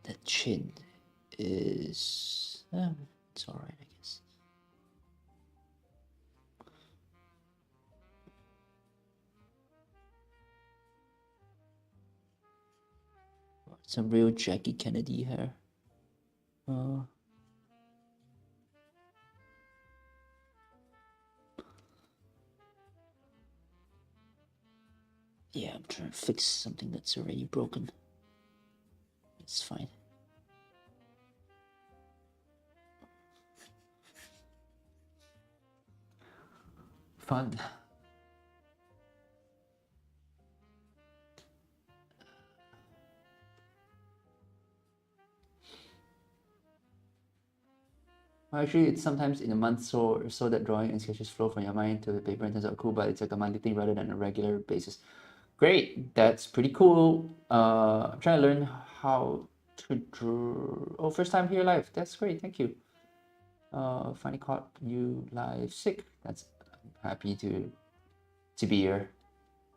The chin is it's all right, I guess. Some real Jackie Kennedy hair. Yeah, I'm trying to fix something that's already broken. It's fine. Fun. Actually, it's sometimes in a month so that drawing and sketches flow from your mind to the paper and turns out cool, but it's like a monthly thing rather than a regular basis. Great, that's pretty cool. I'm trying to learn how to draw. Oh, first time here live. That's great. Thank you. Finally caught you live sick. I'm happy to be here.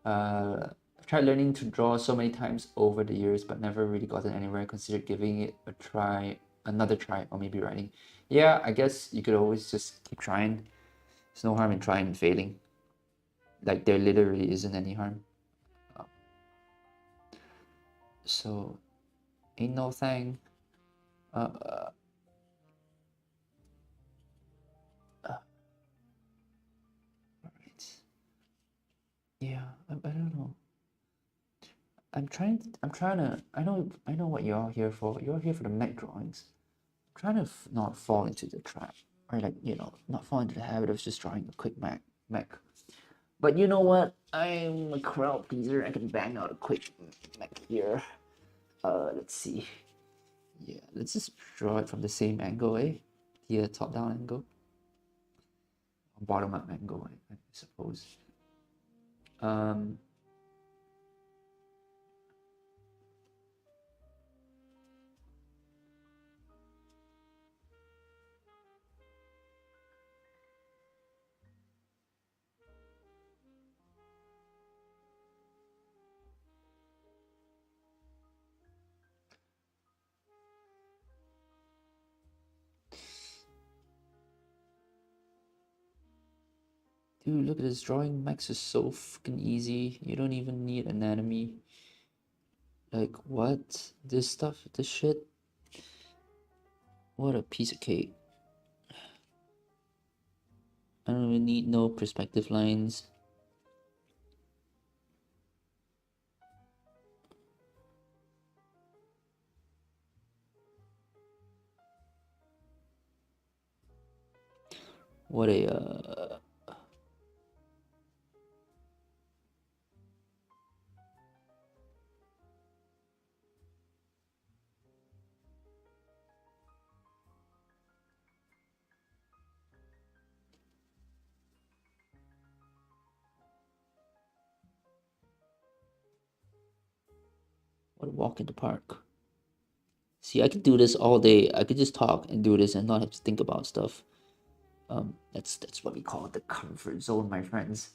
I've tried learning to draw so many times over the years, but never really gotten anywhere. Considered giving it a try, another try, or maybe writing. Yeah, I guess you could always just keep trying. There's no harm in trying and failing. Like there literally isn't any harm. So, ain't no thing. Right. Yeah, I don't know. I'm trying to. I know what you're all here for. You're here for the mech drawings. I'm trying to not fall into the trap, or like not fall into the habit of just drawing a quick mech. But you know what? I'm a crowd pleaser. I can bang out a quick mech here. Let's see. Yeah, let's just draw it from the same angle, eh? The top down angle, bottom up angle, I suppose. Dude, look at this drawing. Max is so fucking easy. You don't even need anatomy. Like, what? This stuff, this shit? What a piece of cake. I don't even need no perspective lines. What a, what a walk in the park. See, I could do this all day. I could just talk and do this and not have to think about stuff. That's what we call the comfort zone, my friends.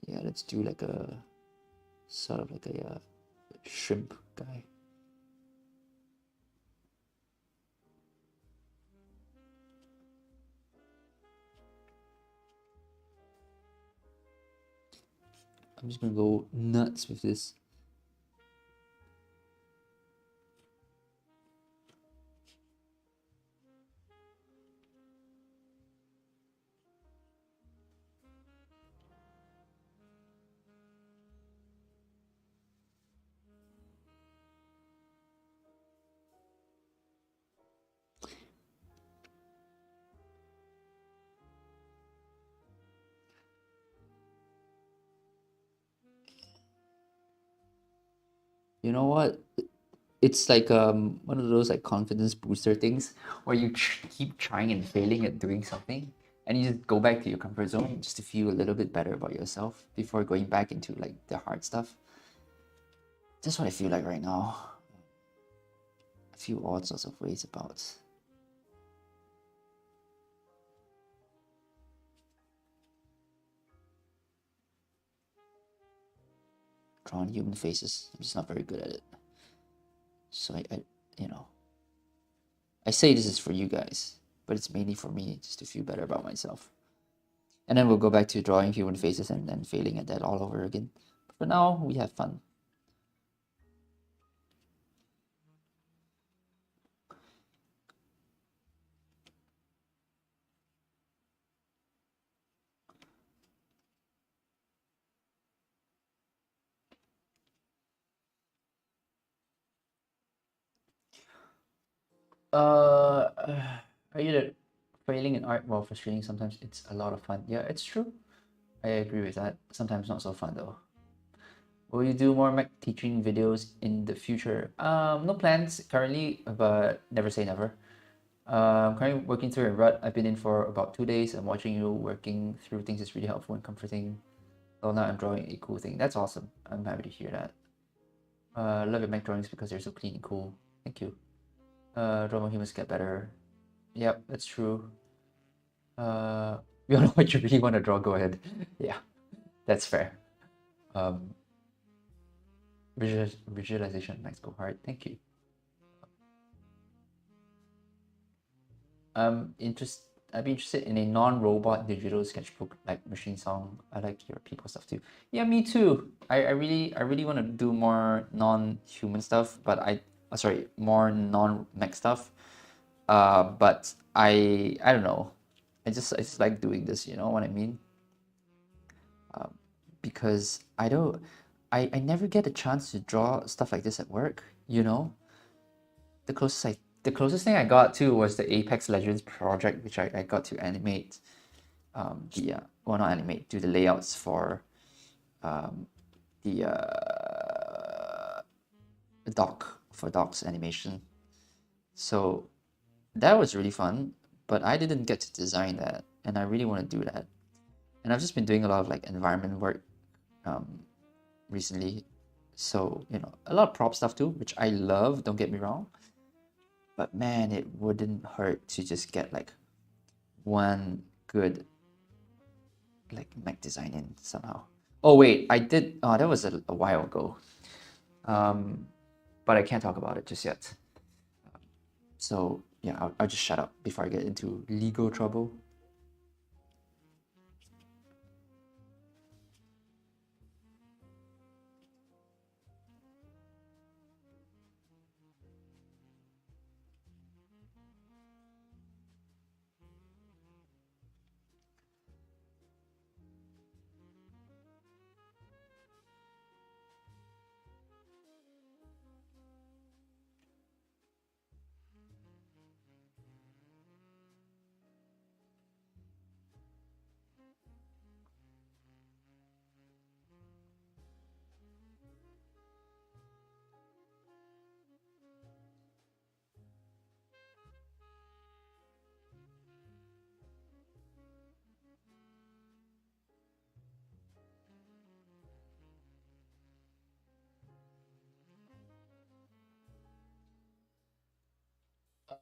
Yeah, let's do like a sort of like a shrimp guy. I'm just gonna go nuts with this. You know what? It's like one of those like confidence booster things where you keep trying and failing at doing something, and you just go back to your comfort zone just to feel a little bit better about yourself before going back into like the hard stuff. That's what I feel like right now. I feel all sorts of ways about. Drawing human faces. I'm just not very good at it. So you know, I say this is for you guys, but it's mainly for me just to feel better about myself. And then we'll go back to drawing human faces and then failing at that all over again. But for now, we have fun. Uh, are you the failing in art while frustrating? Sometimes it's a lot of fun. Yeah, it's true. I agree with that. Sometimes not so fun though. Will you do more mech teaching videos in the future? No plans currently, but never say never. Currently working through a rut I've been in for about 2 days. I'm watching you working through things is really helpful and comforting. Well, now I'm drawing a cool thing. That's awesome. I'm happy to hear that. Love your mech drawings because they're so clean and cool. Thank you. Draw more humans get better. Yep, that's true. You know what you really want to draw, go ahead. Yeah, that's fair. Um, visualization, Max, go hard. Thank you. Interest. I'd be interested in a non-robot digital sketchbook like Machine Song. I like your people stuff too. Yeah, me too. I really want to do more non-human stuff, but sorry, more non-mech stuff. But I don't know. I just like doing this. You know what I mean? Because I never get a chance to draw stuff like this at work. You know, the closest thing I got to was the Apex Legends project, which I got to animate. Well, not animate, do the layouts for the doc for docs animation. So that was really fun, but I didn't get to design that, and I really want to do that. And I've just been doing a lot of like environment work recently, so a lot of prop stuff too, which I love. Don't get me wrong, but man, it wouldn't hurt to just get like one good like mech design in somehow. Oh wait, I did. Oh, that was a while ago. But I can't talk about it just yet. So yeah, I'll just shut up before I get into legal trouble.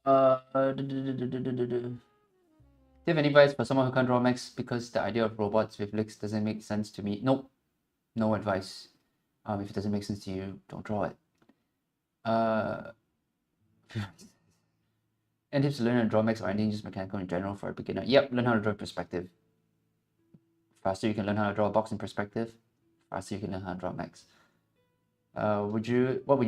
Do you have any advice for someone who can't draw mechs because the idea of robots with legs doesn't make sense to me? Nope, no advice. If it doesn't make sense to you, don't draw it. Uh, and tips to learn how to draw mechs or anything just mechanical in general for a beginner. Yep, learn how to draw perspective. Faster you can learn how to draw a box in perspective, faster you can learn how to draw mechs. What would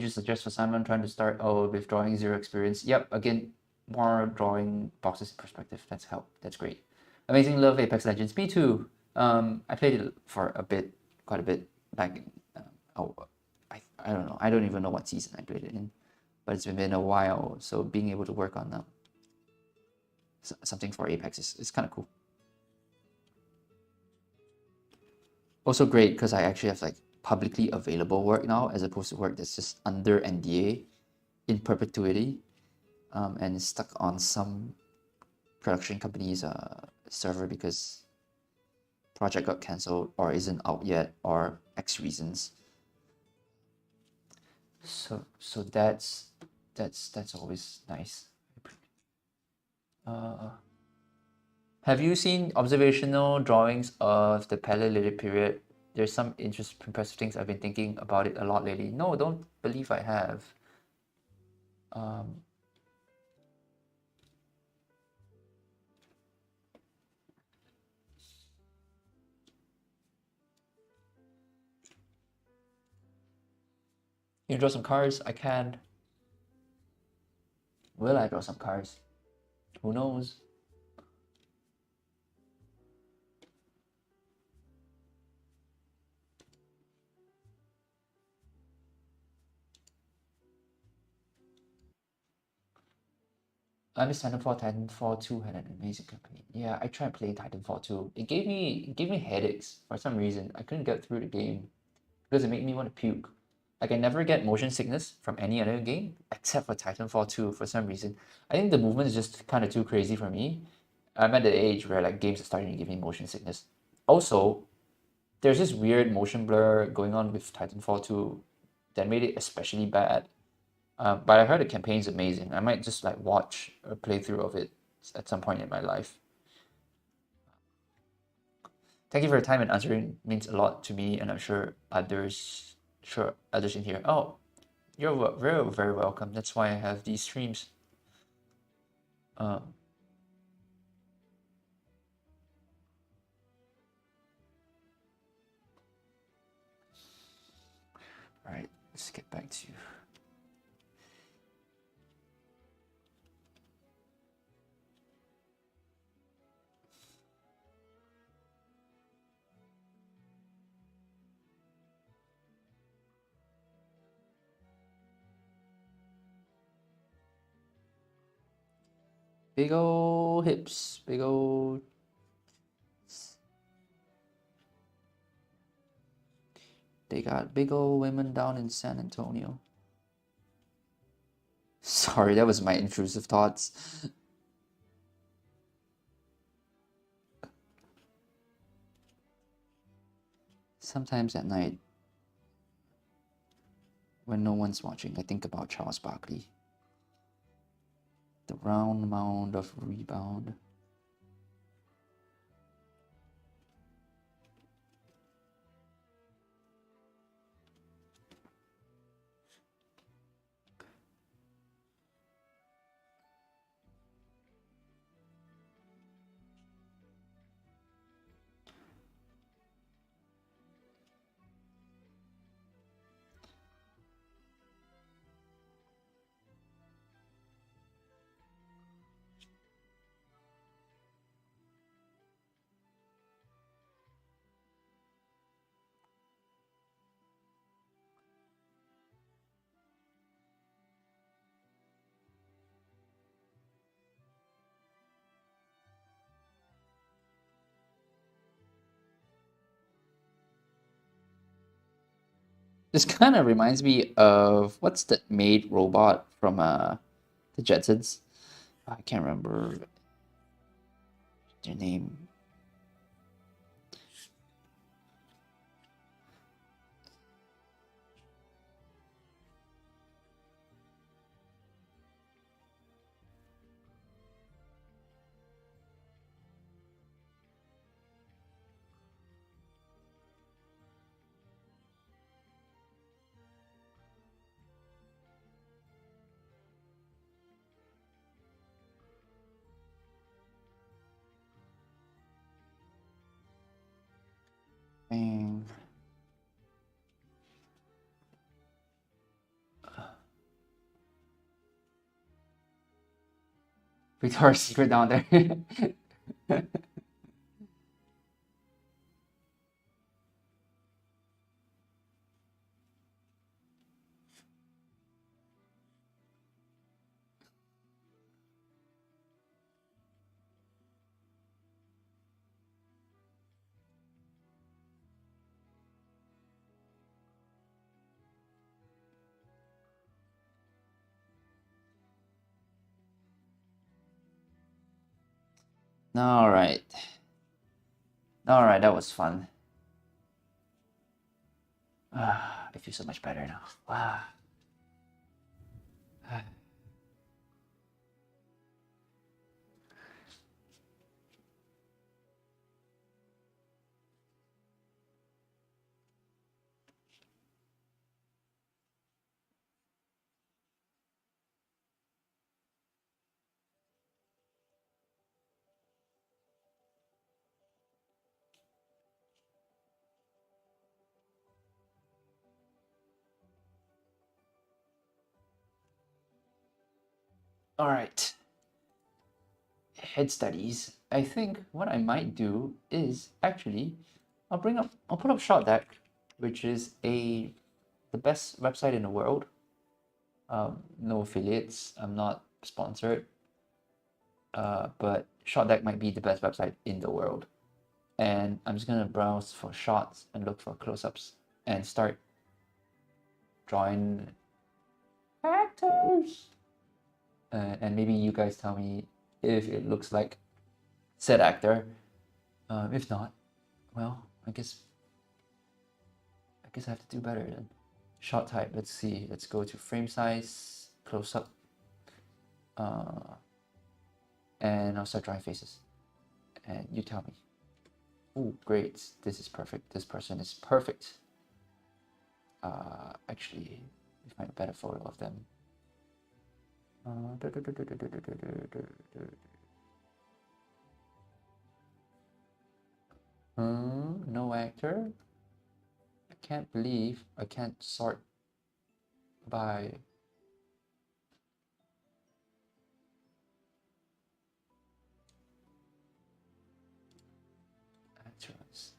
you suggest for someone trying to start with drawing zero experience? Yep, again, more drawing boxes in perspective. That's help. That's great. Amazing love Apex Legends. Me too. I played it for a bit, quite a bit back in, I don't know. I don't even know what season I played it in, but it's been a while. So being able to work on something for Apex is kind of cool. Also great because I actually have like publicly available work now, as opposed to work that's just under NDA in perpetuity, and is stuck on some production company's server because project got cancelled or isn't out yet or X reasons. So that's always nice. Have you seen observational drawings of the Paleolithic period? There's some impressive things. I've been thinking about it a lot lately. No, don't believe I have. You draw some cards? I can. Will I draw some cards? Who knows? I miss Titanfall. Titanfall 2 had an amazing campaign. Yeah, I tried playing Titanfall 2. It gave me headaches for some reason. I couldn't get through the game because it made me want to puke. Like I never get motion sickness from any other game except for Titanfall 2 for some reason. I think the movement is just kind of too crazy for me. I'm at the age where like games are starting to give me motion sickness. Also, there's this weird motion blur going on with Titanfall 2 that made it especially bad. But I heard the campaign's amazing. I might just like watch a playthrough of it at some point in my life. Thank you for your time, and answering means a lot to me, and I'm sure others in here. Oh, you're very, very welcome. That's why I have these streams. All right, let's get back to you. Big ol' hips, big ol'. They got big ol' women down in San Antonio. Sorry, that was my intrusive thoughts. Sometimes at night, when no one's watching, I think about Charles Barkley. The round mound of rebound. This kind of reminds me of what's the maid robot from the Jetsons? I can't remember their name. Bang. Victoria's Secret down there. All right. All right, that was fun. I feel so much better now. Wow. All right. Head studies. I think what I might do is actually I'll put up Shot Deck, which is the best website in the world. No affiliates. I'm not sponsored. But Shot Deck might be the best website in the world. And I'm just gonna browse for shots and look for close-ups and start drawing actors. And maybe you guys tell me if it looks like said actor. If not, well, I guess I have to do better then. Shot type. Let's see. Let's go to frame size, close up, and I'll start drawing faces. And you tell me. Oh, great! This is perfect. This person is perfect. Actually, let me find a better photo of them. No actor. I can't believe I can't sort by actors.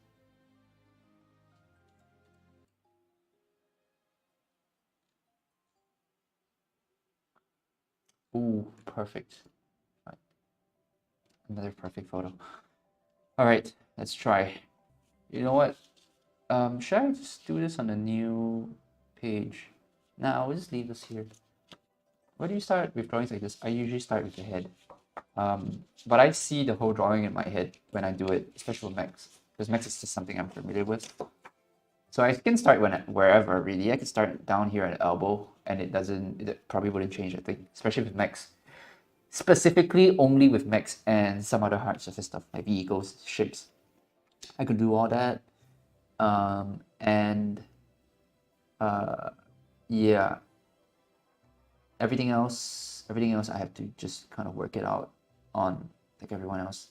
Ooh, perfect. Right. Another perfect photo. All right, let's try. You know what? Should I just do this on a new page? Nah, I'll just leave this here. Where do you start with drawings like this? I usually start with the head. But I see the whole drawing in my head when I do it, especially with mechs, because mechs is just something I'm familiar with. So I can start wherever really. I can start down here at elbow, and it probably wouldn't change. I think, especially with mechs, specifically only with mechs and some other hard surface stuff like vehicles, ships. I could do all that, and yeah, everything else I have to just kind of work it out on like everyone else.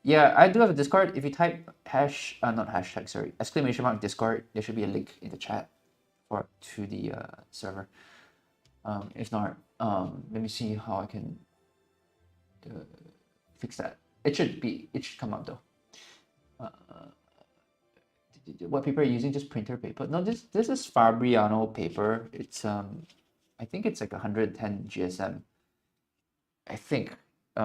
Yeah, I do have a Discord. If you type not hashtag, sorry, exclamation mark Discord, there should be a link in the chat for to the server. If not, let me see how I can fix that. It should come up though. What paper are you using? Just printer paper? No, this is Fabriano paper. It's I think it's like 110 GSM. I think.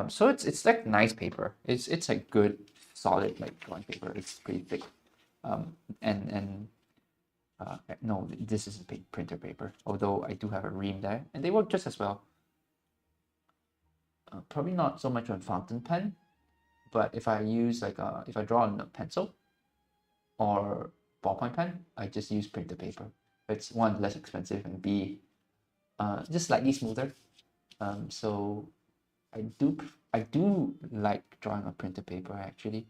So it's like nice paper. It's like good, solid like drawing paper. It's pretty thick. And no, this is a printer paper. Although I do have a ream there, and they work just as well. Probably not so much on fountain pen, but if I use if I draw on a pencil or ballpoint pen, I just use printer paper. It's one, less expensive, and B, just slightly smoother. So I do like drawing on printer paper actually.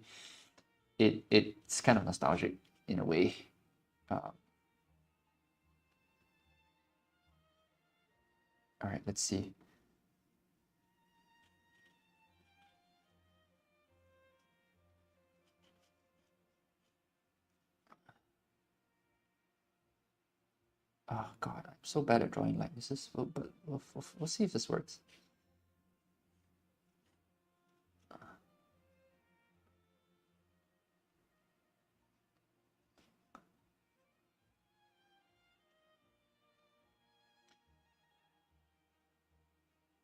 It's kind of nostalgic in a way. All right, let's see. Oh God, I'm so bad at drawing likenesses. But we'll see if this works.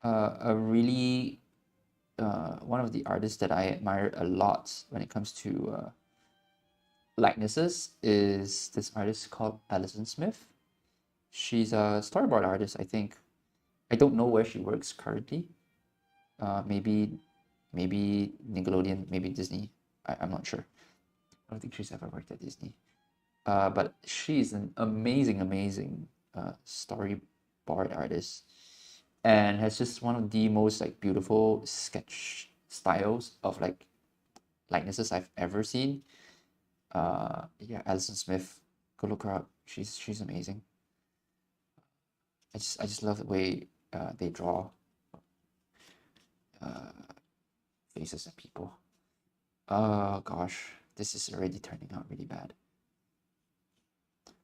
A really one of the artists that I admire a lot when it comes to likenesses is this artist called Alison Smith. She's a storyboard artist, I think. I don't know where she works currently. Maybe maybe Nickelodeon, maybe Disney. I'm not sure. I don't think she's ever worked at Disney. But she's an amazing storyboard artist, and has just one of the most like beautiful sketch styles of like likenesses I've ever seen. Yeah, Alison Smith, go look her up. She's amazing. I just love the way they draw faces of people. Oh gosh, this is already turning out really bad.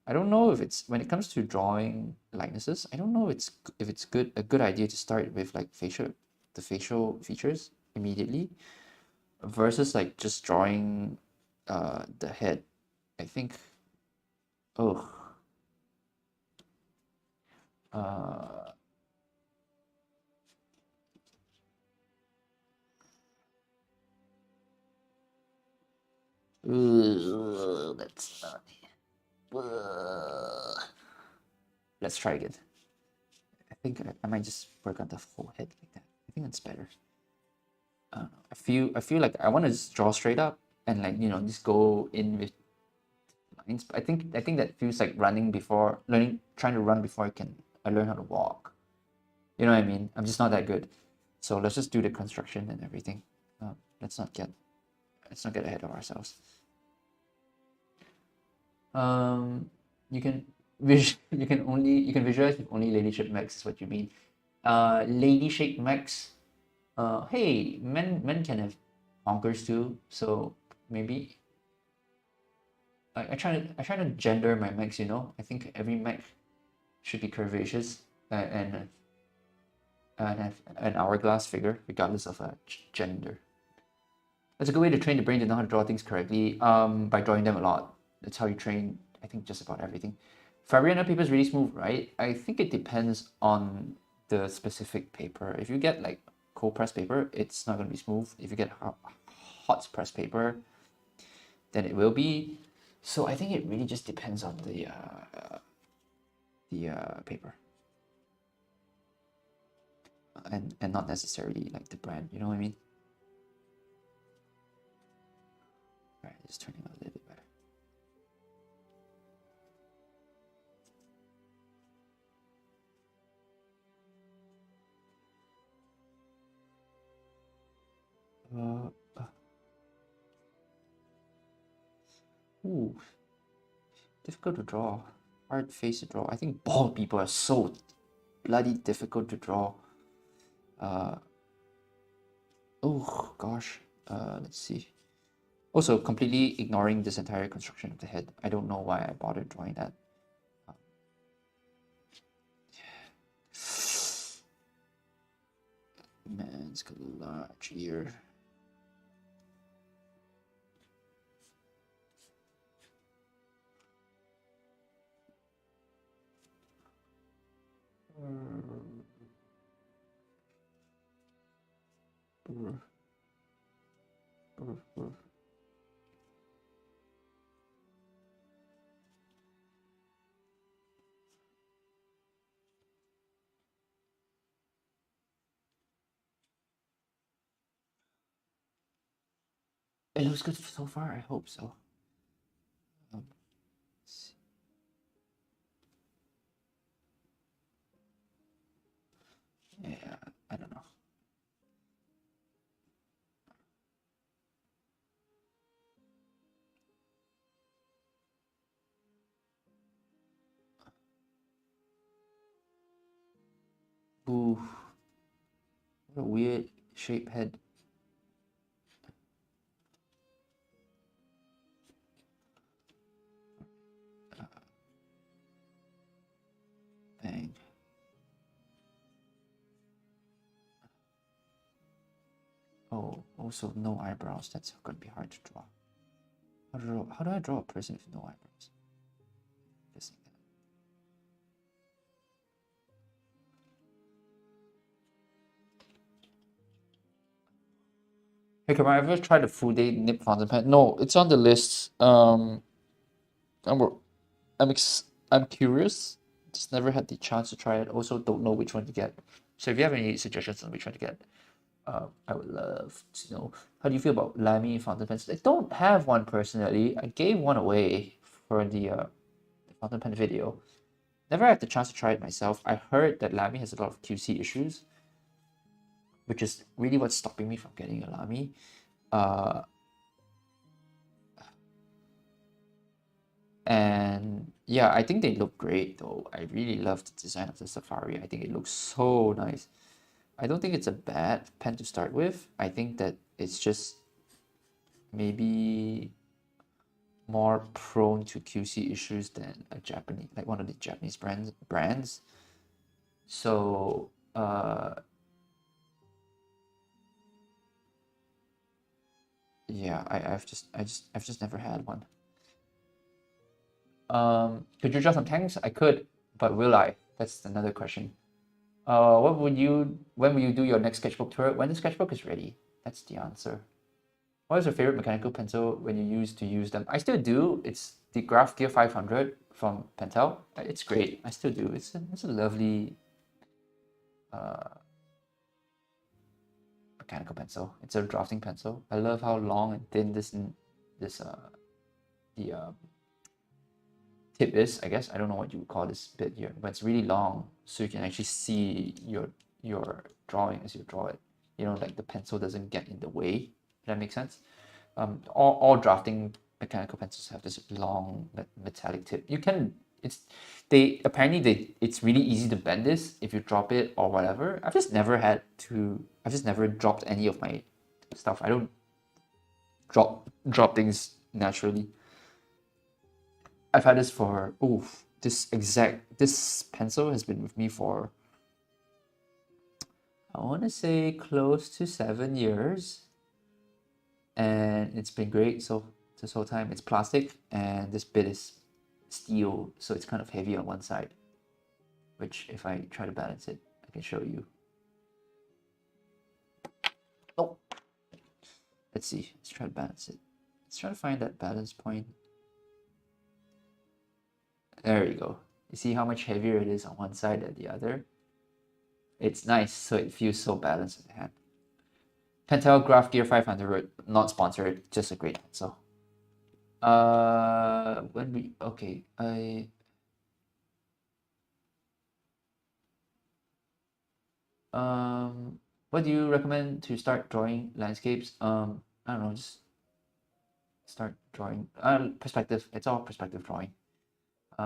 I don't know if it's, when it comes to drawing likenesses, I don't know if it's a good idea to start with like the facial features immediately versus like just drawing the head. I think, oh, uh, that's not. Let's try again. I think I might just work on the whole head like that. I think that's better. I feel like I want to just draw straight up and like, you know, just go in with lines. But I think that feels like trying to run before I learn how to walk. You know what I mean? I'm just not that good. So let's just do the construction and everything. Let's not get ahead of ourselves. You can you can visualize with only lady shaped mechs is what you mean. Lady shaped mechs. Hey, men can have honkers too, so maybe I try to gender my mechs, you know. I think every mech should be curvaceous and have an hourglass figure, regardless of gender. That's a good way to train the brain to know how to draw things correctly. By drawing them a lot. That's how you train, I think, just about everything. Fabriana paper is really smooth, right? I think it depends on the specific paper. If you get like cold press paper, it's not going to be smooth. If you get hot press paper, then it will be. So I think it really just depends on the paper, and not necessarily like the brand. You know what I mean? All right, just turning out a little bit better. Ooh, difficult to draw. Hard face to draw. I think bald people are so bloody difficult to draw. Oh gosh. Let's see. Also, completely ignoring this entire construction of the head. I don't know why I bothered drawing that. Man, it's got a large ear. It looks good so far. I hope so. Yeah, I don't know. Ooh, what a weird shaped head. Bang. Oh, also no eyebrows. That's gonna be hard to draw. How do I draw a person with no eyebrows? Guessing that. Hey, can I ever try the full day nip fountain pen? No, it's on the list. I'm I'm curious. Just never had the chance to try it. Also, don't know which one to get. So if you have any suggestions on which one to get, I would love to know. How do you feel about Lamy fountain pens? I don't have one personally. I gave one away for the fountain pen video. Never had the chance to try it myself. I heard that Lamy has a lot of QC issues, which is really what's stopping me from getting a Lamy. And yeah, I think they look great though. I really love the design of the Safari. I think it looks so nice. I don't think it's a bad pen to start with. I think that it's just maybe more prone to QC issues than a Japanese, like one of the Japanese brands. So yeah, I've just never had one. Could you draw some tanks? I could, but will I? That's another question. When will you do your next sketchbook tour? When the sketchbook is ready. That's the answer. What is your favorite mechanical pencil when you used to use them? I still do. It's the Graph Gear 500 from Pentel. It's great. I still do. It's a lovely mechanical pencil. It's a drafting pencil. I love how long and thin the tip is. I guess I don't know what you would call this bit here, but it's really long, so you can actually see your drawing as you draw it. You know, like the pencil doesn't get in the way. Does that make sense? All drafting mechanical pencils have this long metallic tip. You can it's really easy to bend this if you drop it or whatever. I've just never dropped any of my stuff. I don't drop things naturally. I've had this for this pencil has been with me for, I want to say, close to 7 years, and it's been great. So this whole time, it's plastic, and this bit is steel, so it's kind of heavy on one side, which if I try to balance it, I can show you. Oh, let's see. Let's try to balance it. Let's try to find that balance point. There you go. You see how much heavier it is on one side than the other? It's nice, so it feels so balanced in the hand. Pentel Graph Gear 500, not sponsored, just a great pencil. What do you recommend to start drawing landscapes? I don't know, just start drawing. Perspective. It's all perspective drawing. Do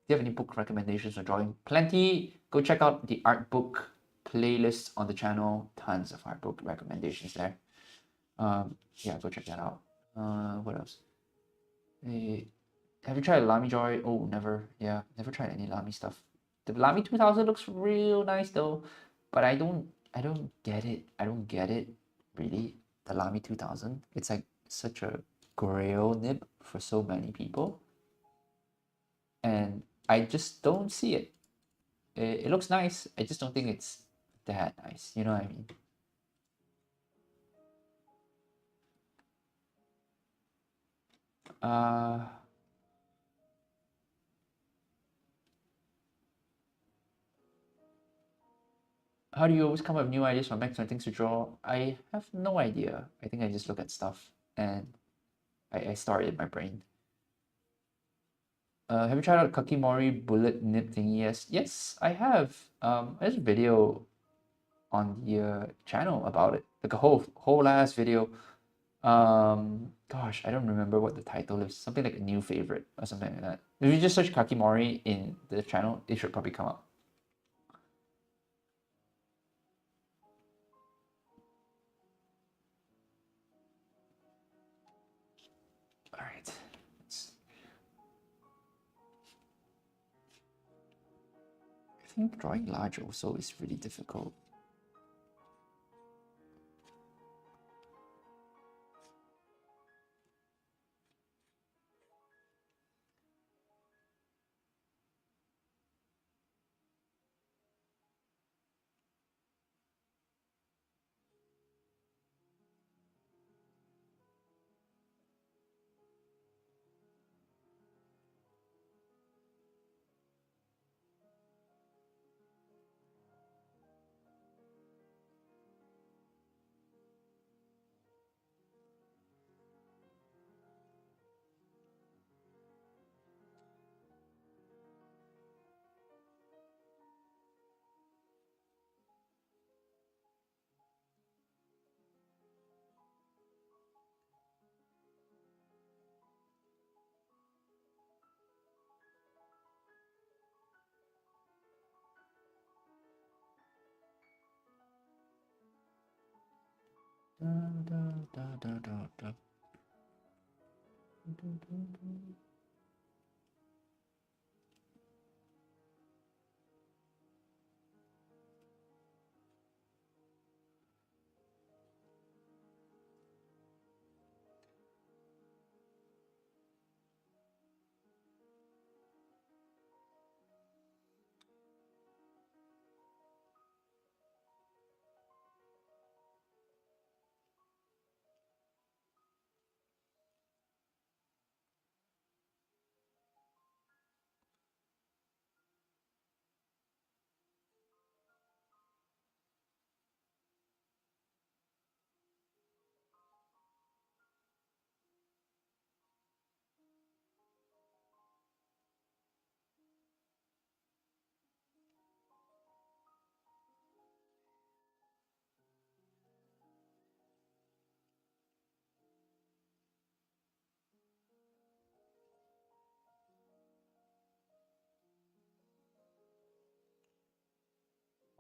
you have any book recommendations for drawing? Plenty. Go check out the art book playlist on the channel. Tons of art book recommendations there. Yeah, go check that out. What else? Have you tried Lamy Joy? Oh, never. Yeah, never tried any Lamy stuff. The Lamy 2000 looks real nice though, but I don't get it. I don't get it really. The Lamy 2000. It's like such a grail nib for so many people, and I just don't see it. It looks nice. I just don't think it's that nice. You know what I mean? How do you always come up with new ideas for mechs and things to draw? I have no idea. I think I just look at stuff and I store it in my brain. Have you tried out Kakimori bullet nib thingy? Yes, I have. There's a video on the channel about it, like a whole last video. Gosh, I don't remember what the title is. Something like a new favorite or something like that. If you just search Kakimori in the channel, it should probably come up. All right. I think drawing large also is really difficult.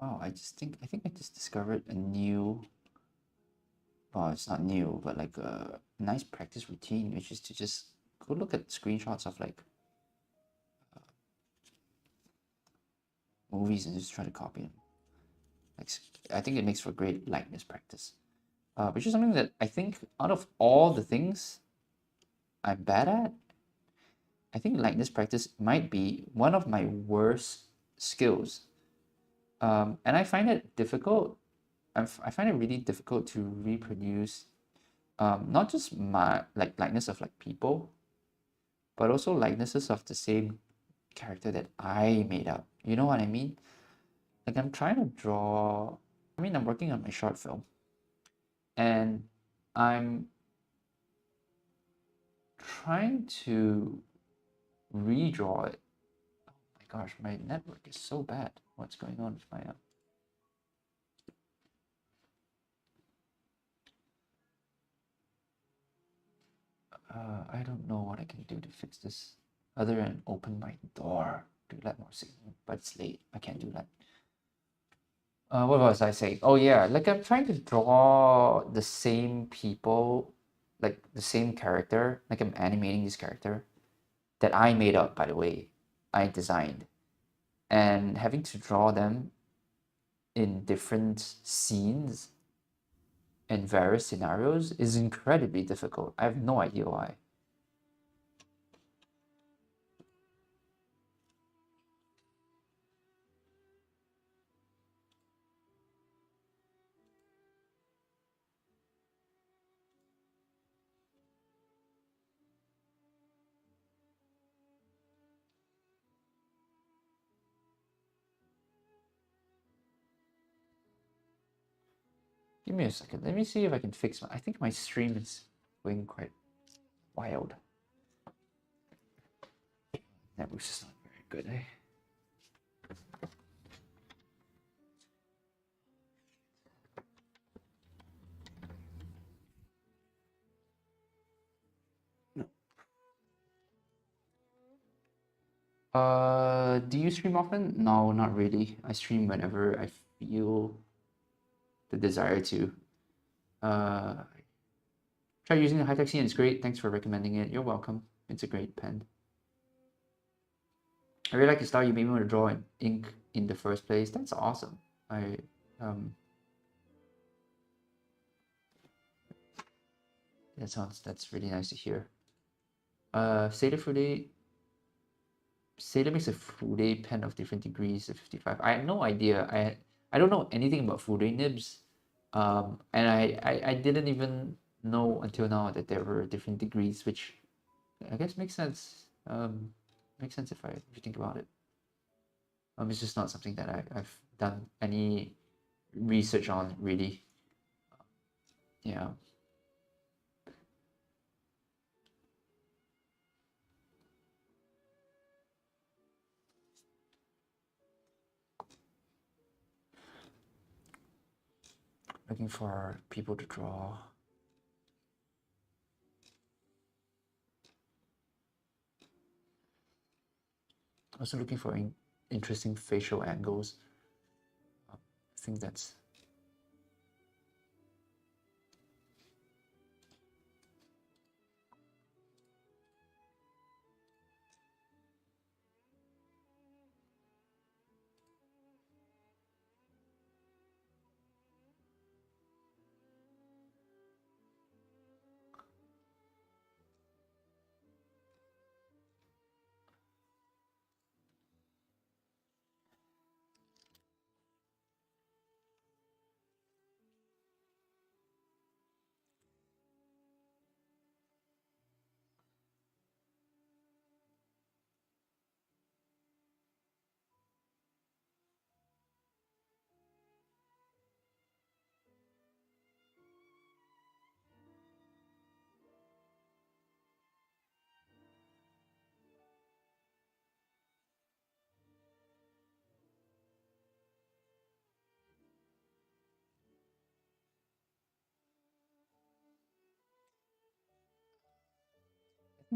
Wow, I think I just discovered a new, well, it's not new, but like a nice practice routine, which is to just go look at screenshots of like movies and just try to copy them. Like, I think it makes for great likeness practice, which is something that I think out of all the things I'm bad at, I think likeness practice might be one of my worst skills. And I find it difficult. I find it really difficult to reproduce, not just my likeness of like people, but also likenesses of the same character that I made up. You know what I mean? Like I'm trying to draw. I mean, I'm working on my short film, and I'm trying to redraw it. Oh my gosh, my network is so bad. What's going on with my I don't know what I can do to fix this other than open my door to let more signal, but it's late. I can't do that. What was I saying? Oh yeah, like I'm trying to draw the same people, like the same character, like I'm animating this character that I made up, by the way, I designed, and having to draw them in different scenes and various scenarios is incredibly difficult. I have no idea why. Give me a second. Let me see if I can fix my. I think my stream is going quite wild. Network's just not very good, eh? Do you stream often? No, not really. I stream whenever I feel the desire to. Uh, try using the high-tech scene. It's great. Thanks for recommending it. You're welcome. It's a great pen. I really like the style you made me want to draw in ink in the first place. That's awesome. Um, that's really nice to hear. Sailor makes a Fude pen of different degrees of 55. I had no idea. I don't know anything about Fude nibs. And I didn't even know until now that there were different degrees, which I guess makes sense. Makes sense if you think about it. It's just not something that I've done any research on really. Yeah. Looking for people to draw. Also looking for interesting facial angles. I think that's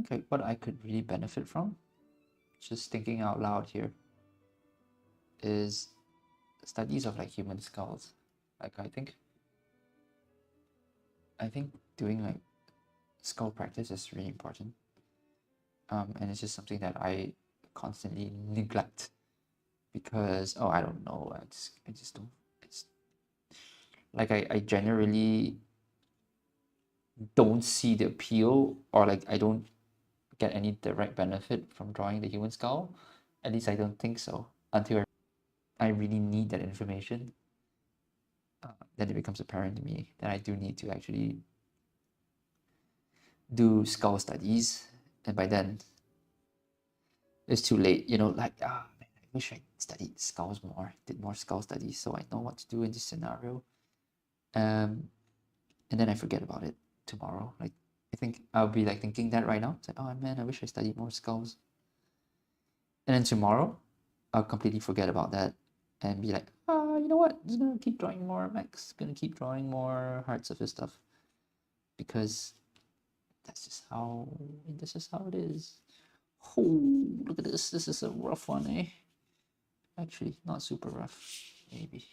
think what I could really benefit from, just thinking out loud here, is studies of like human skulls. Like I think doing like skull practice is really important. And it's just something that I constantly neglect because I don't know, I just don't, it's like I generally don't see the appeal, or like I don't get any direct benefit from drawing the human skull. At least I don't think so until I really need that information. Then it becomes apparent to me that I do need to actually do skull studies, and by then it's too late. Like man, I wish I studied skulls more, did more skull studies, so I know what to do in this scenario. And then I forget about it tomorrow. Like I think I'll be like thinking that right now. It's like, oh man, I wish I studied more skulls. And then tomorrow, I'll completely forget about that and be like, you know what? I'm just gonna keep drawing more mechs, gonna keep drawing more hard surface stuff. Because this is how it is. Oh, look at this. This is a rough one, eh? Actually, not super rough, maybe.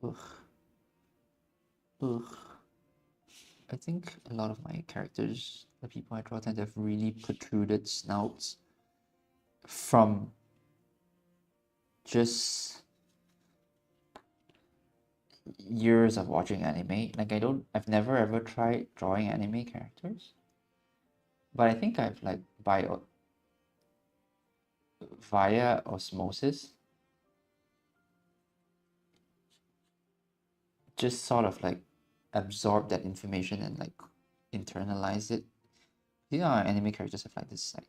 Ugh. Ugh. I think a lot of my characters, the people I draw, tend to have really protruded snouts from just years of watching anime. Like I've never ever tried drawing anime characters, but I think I've like via osmosis just sort of like absorb that information and like internalize it. Anime characters have like this like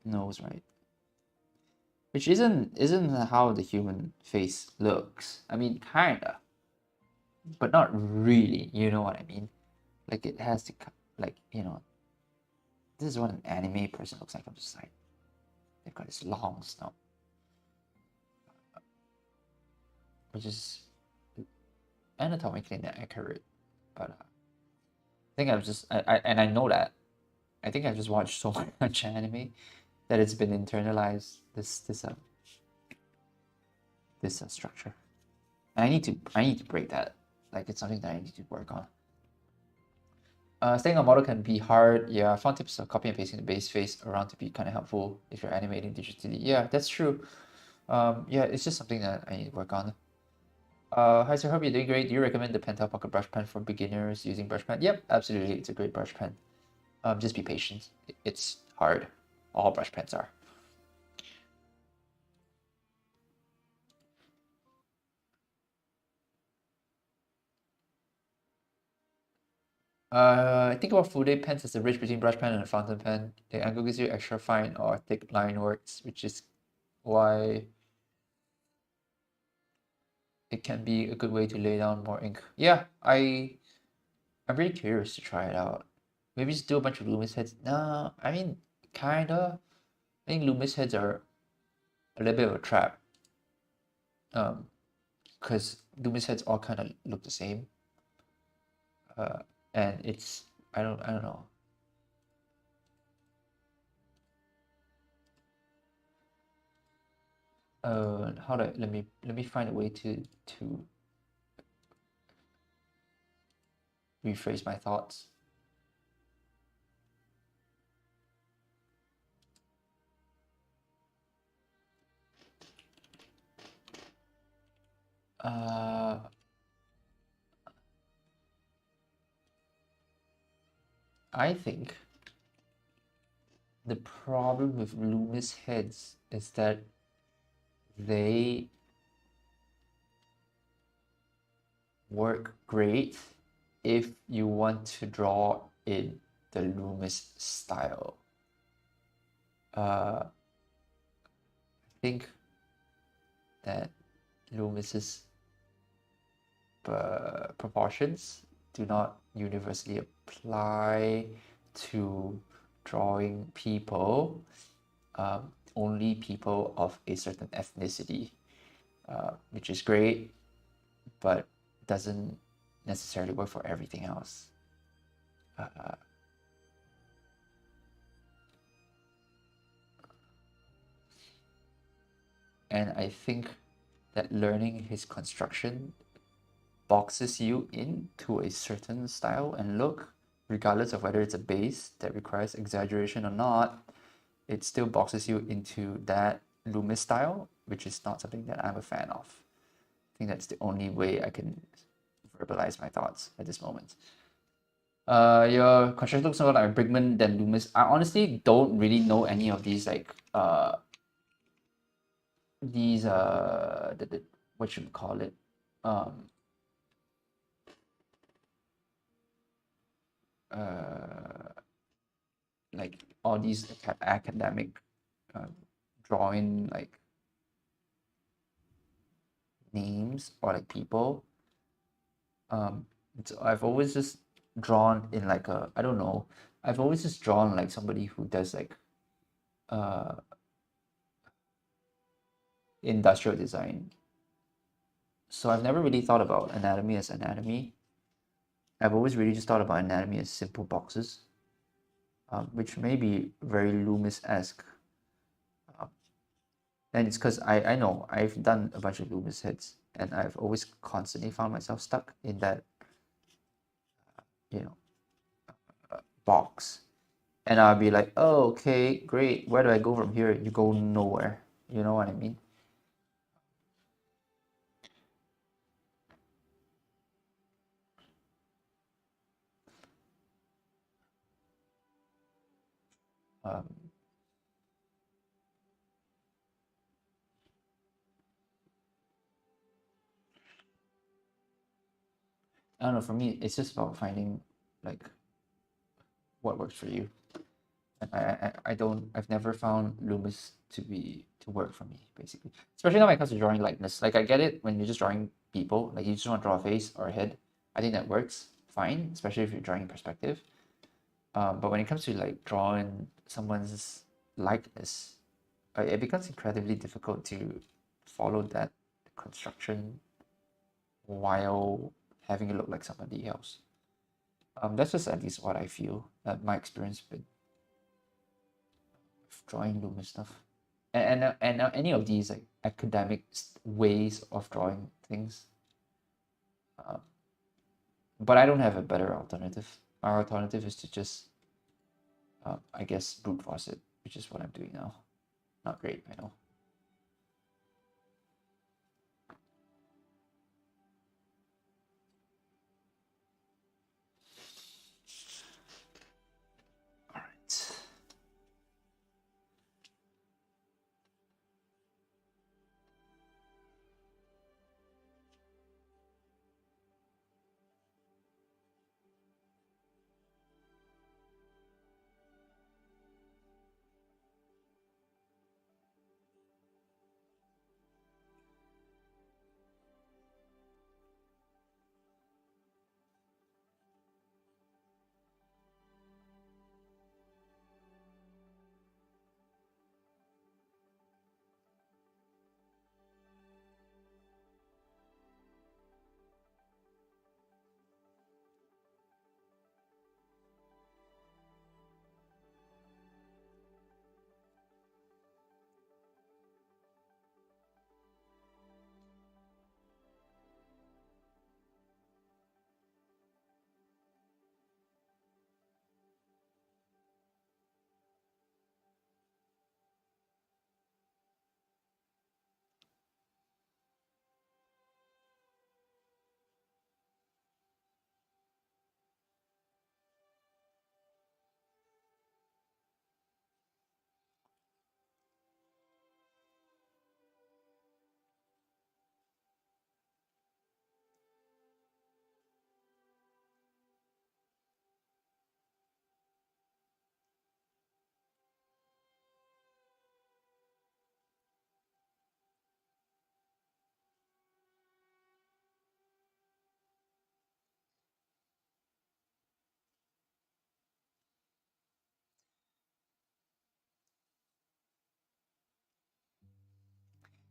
nose, right? Which isn't how the human face looks. I mean, kinda, but not really. You know what I mean? Like it has to, like this is what an anime person looks like from the side. They've got this long snout, which is anatomically inaccurate. But I think I know that. I think I've just watched so much anime that it's been internalized. This structure. And I need to break that. Like it's something that I need to work on. Staying on model can be hard. Yeah, fun tips are copy and pasting the base face around to be kind of helpful if you're animating digitally. Yeah, that's true. Yeah, it's just something that I need to work on. Hi sir, hope you're doing great. Do you recommend the Pentel Pocket Brush Pen for beginners using brush pen? Yep, absolutely. It's a great brush pen. Just be patient. It's hard. All brush pens are. I think about Fude pens as a bridge between brush pen and a fountain pen. The angle gives you extra fine or thick line works, which is why it can be a good way to lay down more ink. Yeah, I'm really curious to try it out. Maybe just do a bunch of Lumis heads. No, I mean, kinda. I think Lumis heads are a little bit of a trap. Because Lumis heads all kind of look the same. And it's I don't know. How do let me find a way to rephrase my thoughts. I think the problem with Lumis heads is that they work great if you want to draw in the Lumis style. I think that Lumis's proportions do not universally apply to drawing people, only people of a certain ethnicity, which is great, but doesn't necessarily work for everything else. And I think that learning his construction boxes you into a certain style and look, regardless of whether it's a base that requires exaggeration or not. It still boxes you into that Lumis style, which is not something that I'm a fan of. I think that's the only way I can verbalize my thoughts at this moment. Your construction looks more like Brigman than Lumis. I honestly don't really know any of these what should we call it? Like all these academic drawing like names or like people. I've always just drawn in like a, I don't know, I've always just drawn like somebody who does like industrial design. So I've never really thought about anatomy as anatomy. I've always really just thought about anatomy as simple boxes, which may be very Loomis-esque. And it's because I know I've done a bunch of Loomis heads, and I've always constantly found myself stuck in that, box. And I'll be like, oh, okay, great. Where do I go from here? You go nowhere. You know what I mean? Um, I don't know. For me, it's just about finding like what works for you. And I've never found Loomis to work for me, basically. Especially now when it comes to drawing likeness. Like I get it when you're just drawing people, like you just want to draw a face or a head. I think that works fine, especially if you're drawing in perspective. But when it comes to like drawing someone's likeness, it becomes incredibly difficult to follow that construction while having it look like somebody else. That's just at least what I feel. My experience with drawing Loomis stuff, and any of these like academic ways of drawing things. But I don't have a better alternative. Our alternative is to just, I guess, brute force it, which is what I'm doing now. Not great, I know. All right.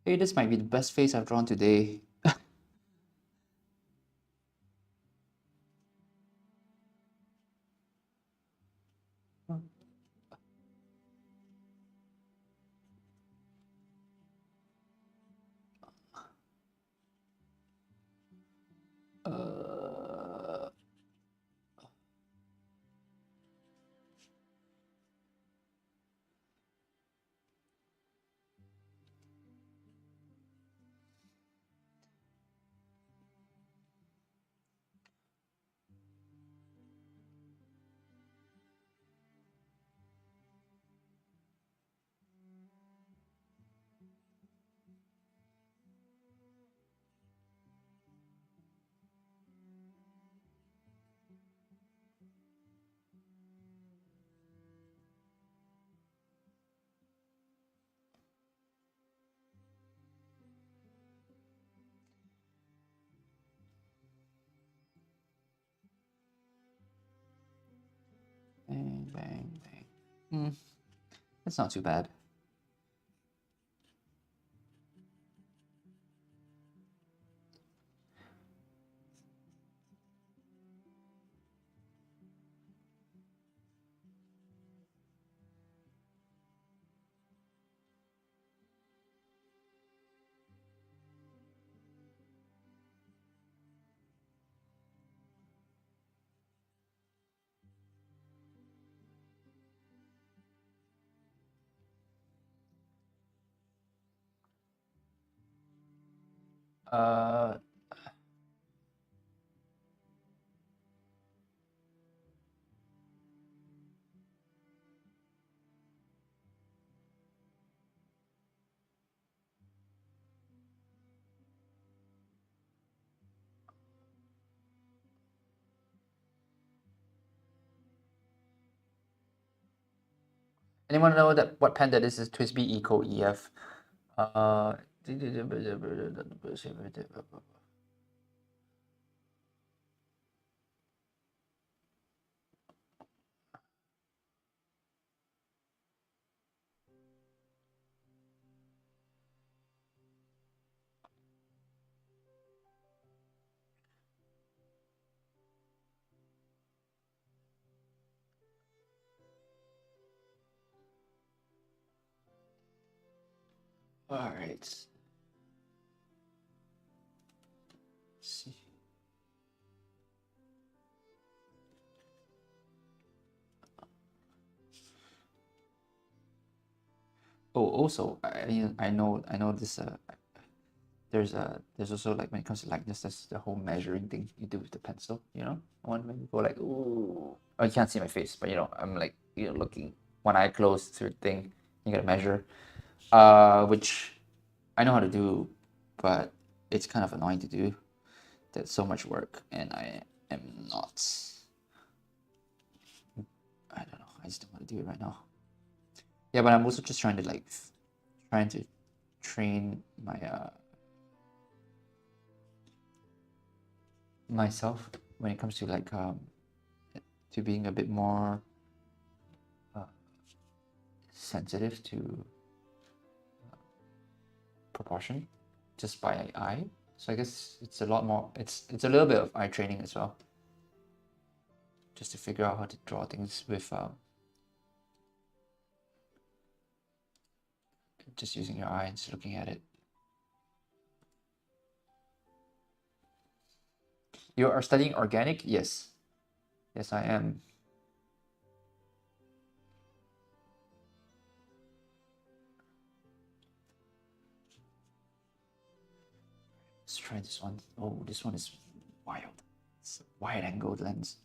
Hey, this might be the best face I've drawn today. Uh, bang, bang, bang. That's not too bad. Uh, Anyone know that what pen that is Twisby Eco EF? Uh, all right. See. Oh, also, I know this. There's also like when it comes to likeness, there's the whole measuring thing you do with the pencil. You know, one when you go like, ooh, oh, you can't see my face, but I'm like looking one eye closed sort of thing. You gotta measure, which I know how to do, but it's kind of annoying to do. That's so much work, and I am not. I don't know. I just don't want to do it right now. Yeah, but I'm also just trying to trying to train myself when it comes to to being a bit more sensitive to proportion just by eye. So I guess it's a lot more. It's a little bit of eye training as well, just to figure out how to draw things with just using your eye and just looking at it. You are studying organic? Yes. Yes, I am. Let's try this one. Oh, this one is wild. It's a wide angled lens.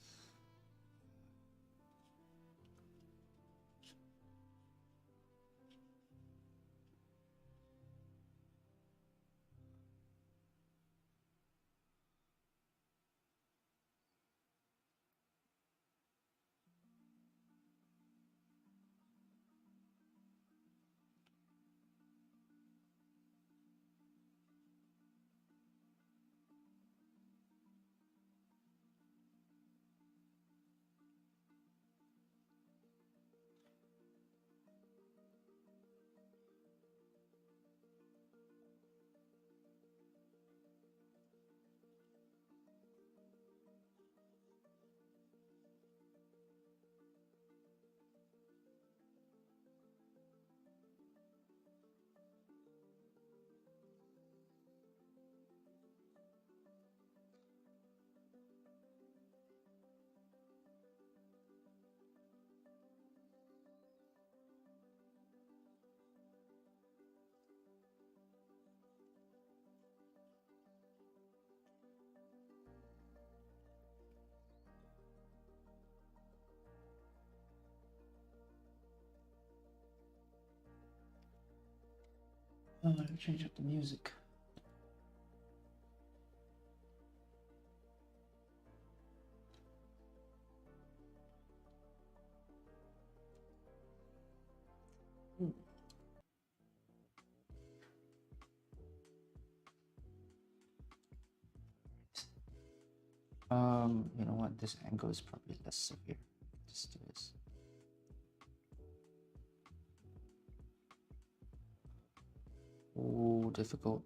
I'm gonna change up the music. You know what? This angle is probably less severe. Just do this. Oh, difficult.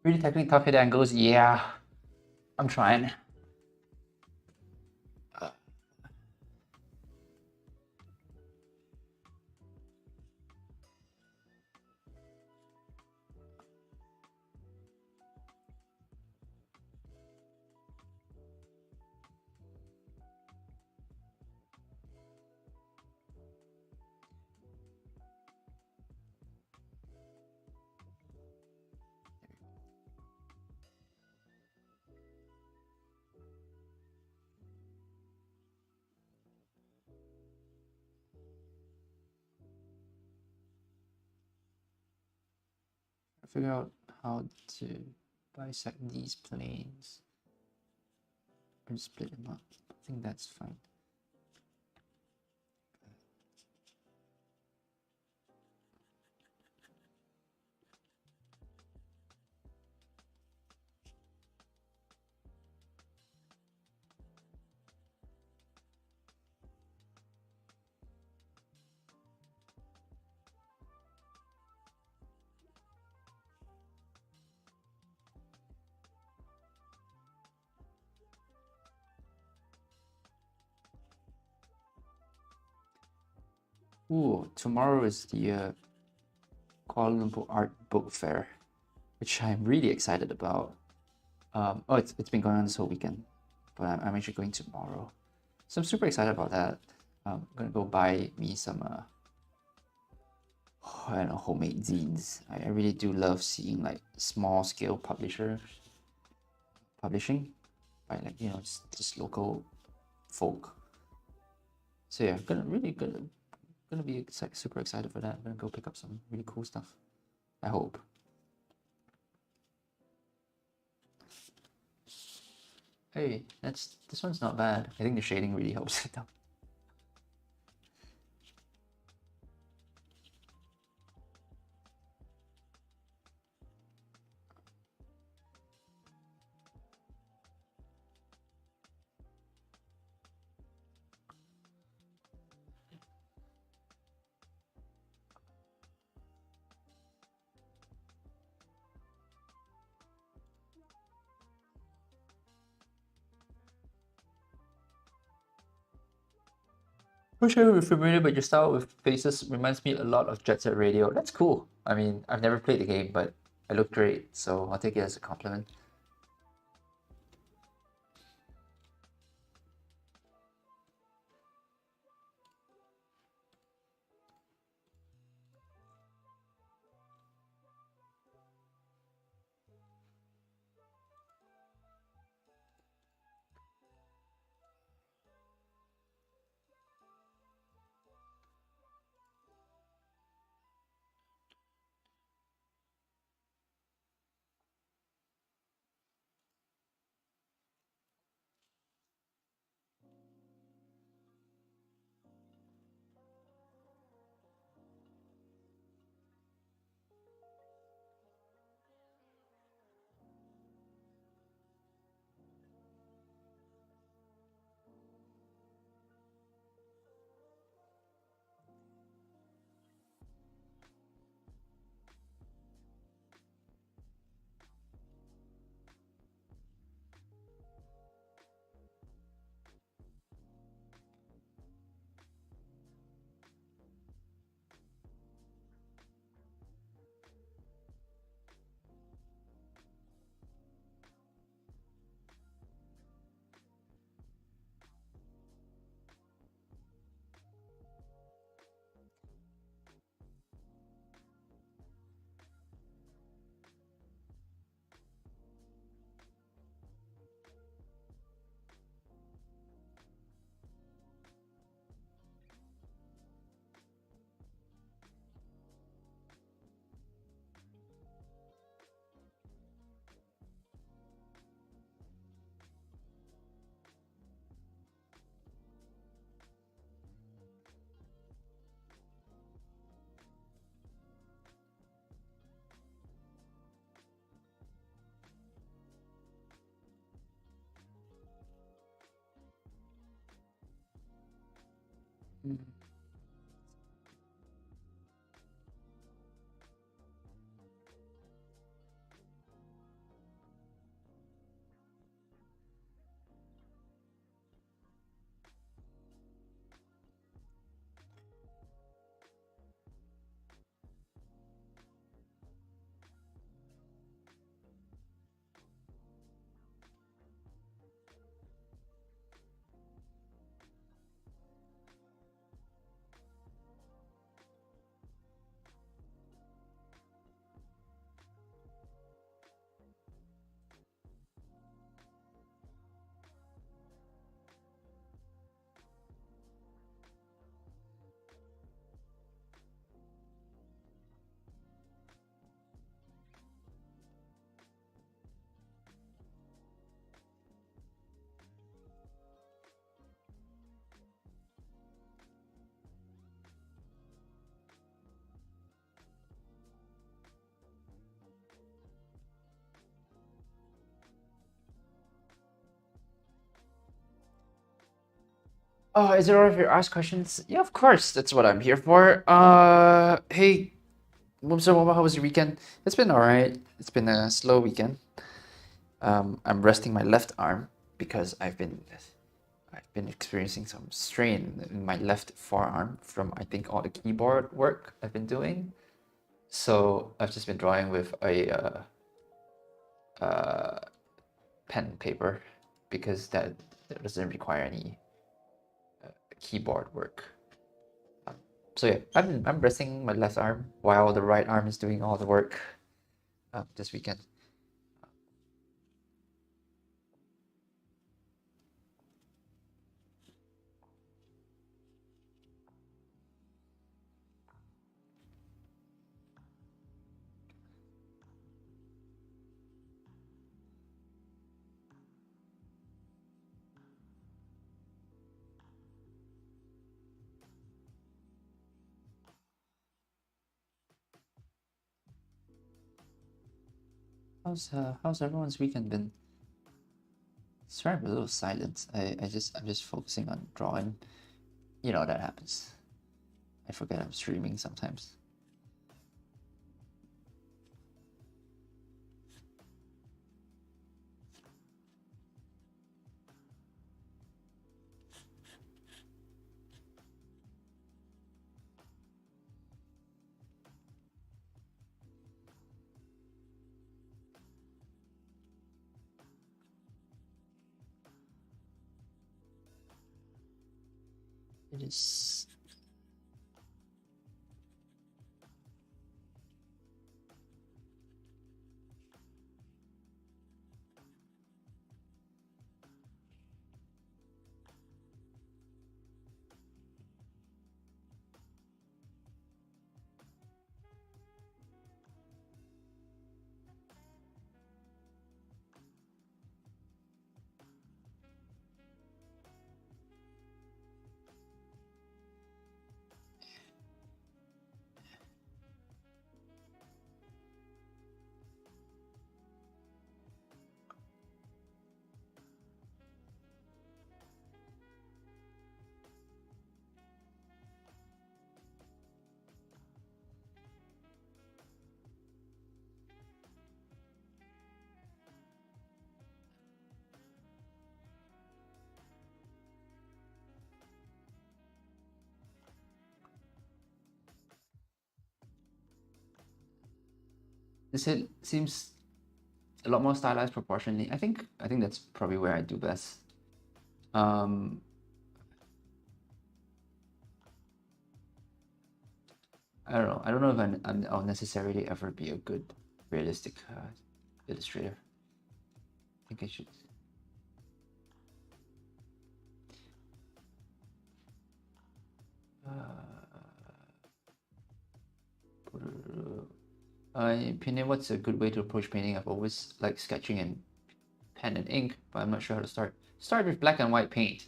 Really technically tough hit angles. Yeah, I'm trying. Figure out how to bisect these planes and split them up. I think that's fine. Ooh, tomorrow is the Kuala Lumpur Art Book Fair, which I'm really excited about. Oh, it's been going on this whole weekend, but I'm actually going tomorrow, so I'm super excited about that. I'm gonna go buy me some I don't know, homemade zines. I really do love seeing like small scale publishers publishing by like just local folk. So yeah, gonna be super excited for that. I'm gonna go pick up some really cool stuff. I hope. Hey, this one's not bad. I think the shading really helps it out. Not sure if you're familiar, but your style with faces reminds me a lot of Jet Set Radio. That's cool. I mean, I've never played the game, but it looked great, so I'll take it as a compliment. Oh, is it alright if you ask questions? Yeah, of course. That's what I'm here for. Hey, so how was your weekend? It's been alright. It's been a slow weekend. I'm resting my left arm because I've been experiencing some strain in my left forearm from I think all the keyboard work I've been doing. So I've just been drawing with a pen and paper because that doesn't require any keyboard work. So yeah, I'm resting my left arm while the right arm is doing all the work this weekend. How's everyone's weekend been? Sorry, I'm a little silent. I'm just focusing on drawing. You know that happens. I forget I'm streaming sometimes. It is. It seems a lot more stylized proportionally. I think that's probably where I do best. Um, I don't know. I don't know if I'll necessarily ever be a good realistic illustrator. I think I should. In opinion, what's a good way to approach painting? I've always liked sketching in pen and ink, but I'm not sure how to start. Start with black and white paint.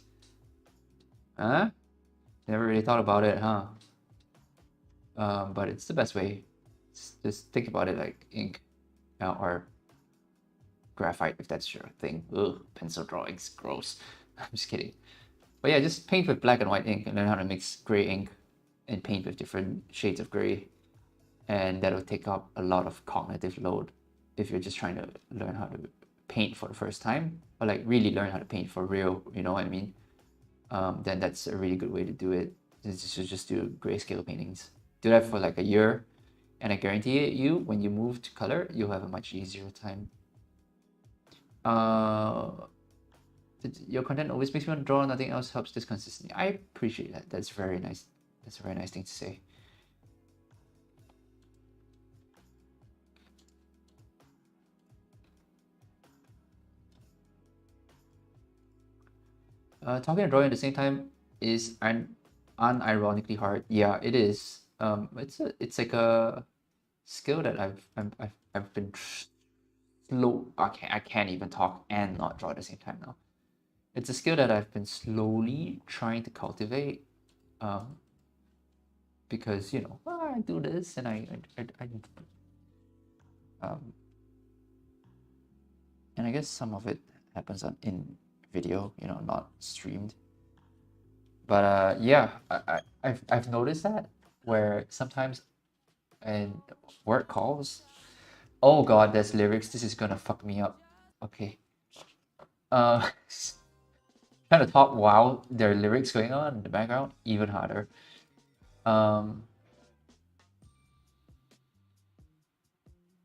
Huh? Never really thought about it, huh? But it's the best way. Just think about it like ink, or graphite if that's your thing. Ugh, pencil drawings, gross. I'm just kidding. But yeah, just paint with black and white ink and learn how to mix gray ink and paint with different shades of gray. And that'll take up a lot of cognitive load if you're just trying to learn how to paint for the first time, or like really learn how to paint for real, you know what I mean? Then that's a really good way to do it. Just do grayscale paintings. Do that for like a year, and I guarantee you, when you move to color, you'll have a much easier time. Your content always makes me want to draw. Nothing else helps this consistency. I appreciate that. That's very nice. That's a very nice thing to say. Talking and drawing at the same time is unironically hard. Yeah, it is. It's like a skill that I've been slow. I can't even talk and not draw at the same time now. It's a skill that I've been slowly trying to cultivate. Because you know, I do this and um, and I guess some of it happens in video, you know, not streamed. But yeah, I've noticed that where sometimes in work calls, oh god, there's lyrics. This is gonna fuck me up. Okay. Uh, trying to talk while there are lyrics going on in the background, even harder. Um,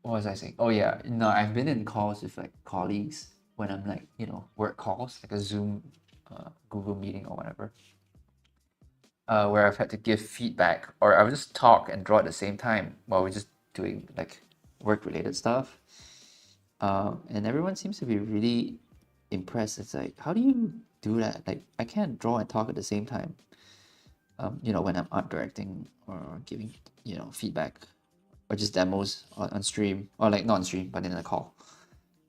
what was I saying? Oh yeah, no, I've been in calls with like colleagues when I'm like, you know, work calls, like a Zoom, Google meeting or whatever, where I've had to give feedback or I would just talk and draw at the same time while we're just doing like work-related stuff. And everyone seems to be really impressed. It's like, how do you do that? Like, I can't draw and talk at the same time. You know, when I'm art directing or giving, you know, feedback or just demos on stream or like not on stream, but in a call.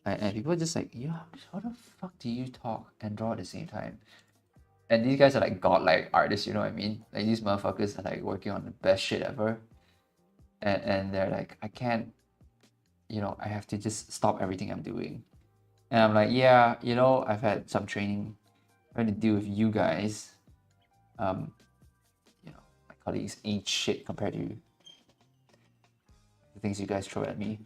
And people are just like, yeah, how the fuck do you talk and draw at the same time? And these guys are like godlike artists, you know what I mean? Like these motherfuckers are like working on the best shit ever. And they're like, I can't, you know, I have to just stop everything I'm doing. And I'm like, yeah, you know, I've had some training having to deal with you guys. You know, my colleagues ain't shit compared to the things you guys throw at me.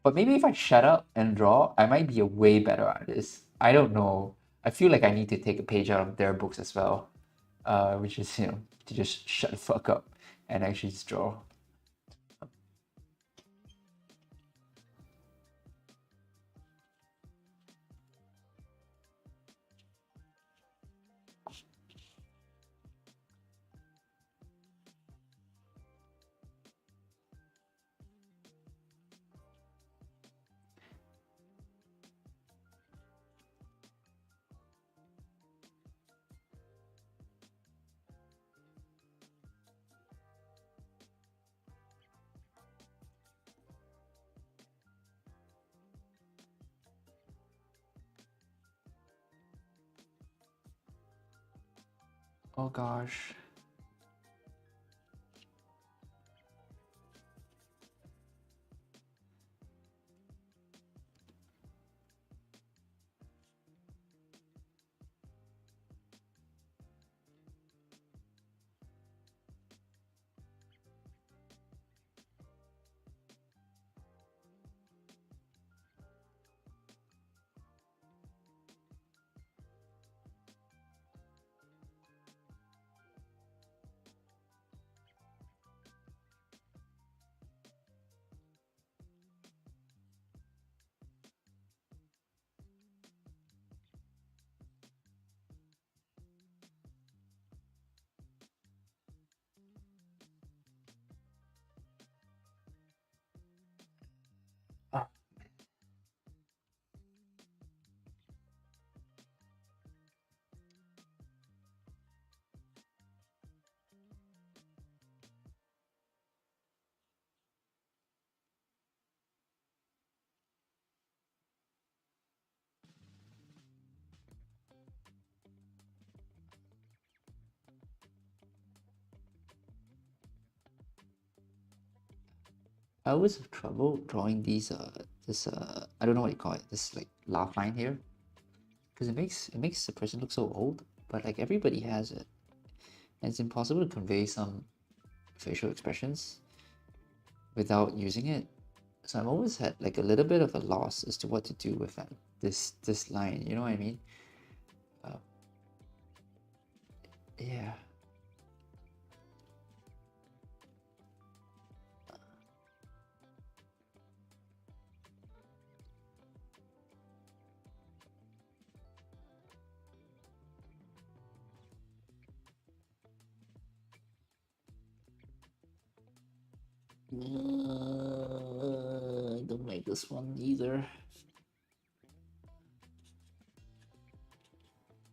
But maybe if I shut up and draw, I might be a way better artist. I don't know. I feel like I need to take a page out of their books as well, which is, you know, to just shut the fuck up and actually just draw. Oh gosh. Ah, I always have trouble drawing these this I don't know what you call it, this like laugh line here. Because it makes the person look so old. but like everybody has it. And it's impossible to convey some facial expressions without using it. So I've always had like a little bit of a loss as to what to do with that this line, you know what I mean? Yeah. I don't like this one either.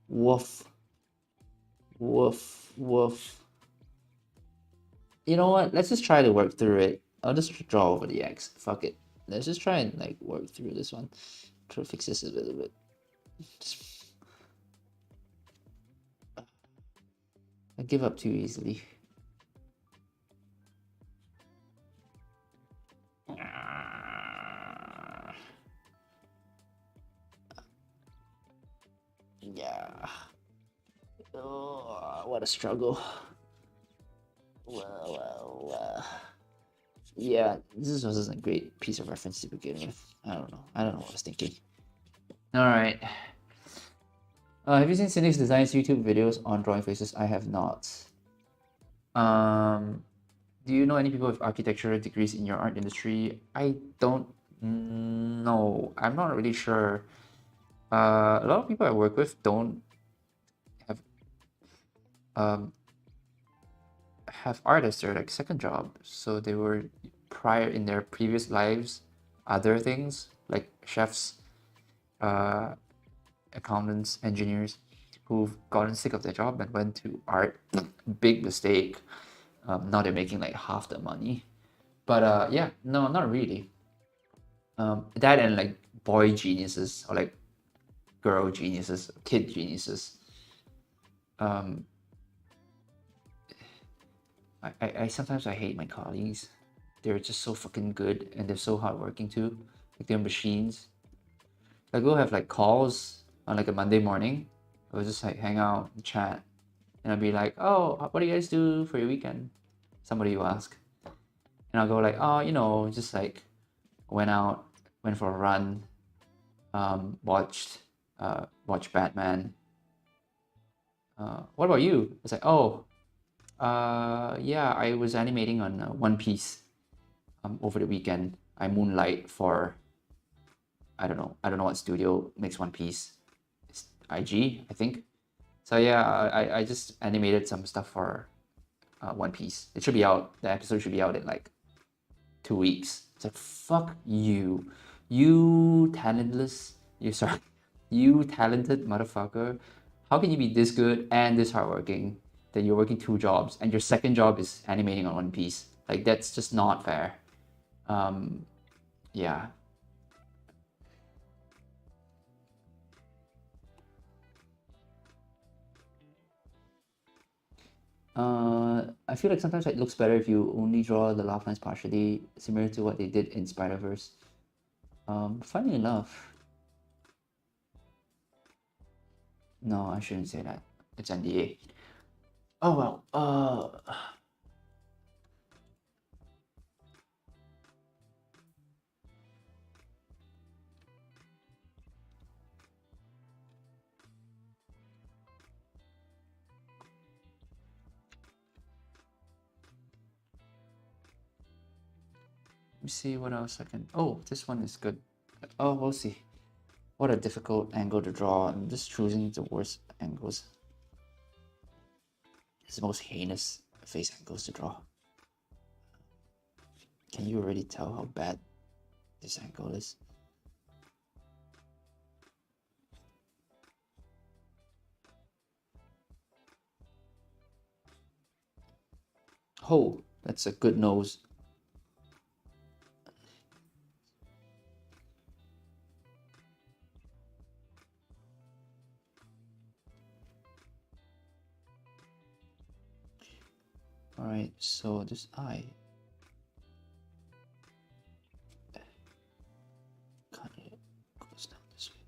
Woof. Woof. Woof. You know what? Let's just try to work through it. I'll just draw over the X. Fuck it. Let's just try and like work through this one. Try to fix this a little bit. I give up too easily. Yeah. Oh, what a struggle. Well. Yeah, this wasn't a great piece of reference to begin with. I don't know. I don't know what I was thinking. All right. Have you seen Cynic's Designs YouTube videos on drawing faces? I have not. Do you know any people with architecture degrees in your art industry? I don't know. I'm not really sure. A lot of people I work with don't have art as their like second job. So they were prior in their previous lives, other things like chefs, accountants, engineers who've gotten sick of their job and went to art. Big mistake. Now they're making like half the money. But yeah, no, not really. That and like boy geniuses or like girl geniuses, kid geniuses. I sometimes I hate my colleagues. They're just so fucking good and they're so hardworking too. Like they're machines. Like we'll have like calls on like a Monday morning. We'll just like hang out and chat. And I'll be like, oh, what do you guys do for your weekend? Somebody will ask. And I'll go like, oh, you know, just like went out, went for a run, watched Batman. What about you? It's like, oh, yeah, I was animating on One Piece over the weekend. I moonlight for I don't know what studio makes One Piece. It's IG, I think. So yeah, I just animated some stuff for One Piece. It should be out. The episode should be out in like 2 weeks. It's like fuck you, you talentless. You talented motherfucker. How can you be this good and this hardworking? That you're working 2 jobs and your second job is animating on One Piece. Like that's just not fair. Yeah. I feel like sometimes it looks better if you only draw the laugh lines partially, similar to what they did in Spider-Verse. Funny enough, no, I shouldn't say that. It's NDA. Oh well. Let me see what else I can. Oh, this one is good. Oh, we'll see. What a difficult angle to draw. I'm just choosing the worst angles. It's the most heinous face angles to draw. Can you already tell how bad this angle is? Oh, that's a good nose. Alright, so this eye. Kind of goes down this way.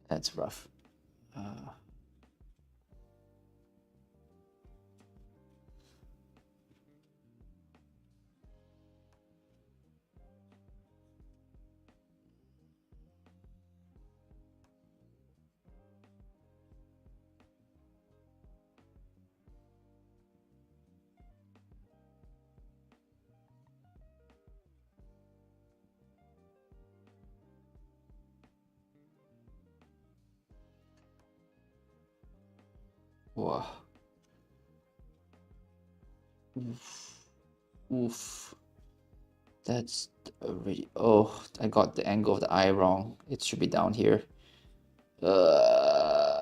That's rough. Wow. Oof. Oof. That's already. Oh, I got the angle of the eye wrong. It should be down here. I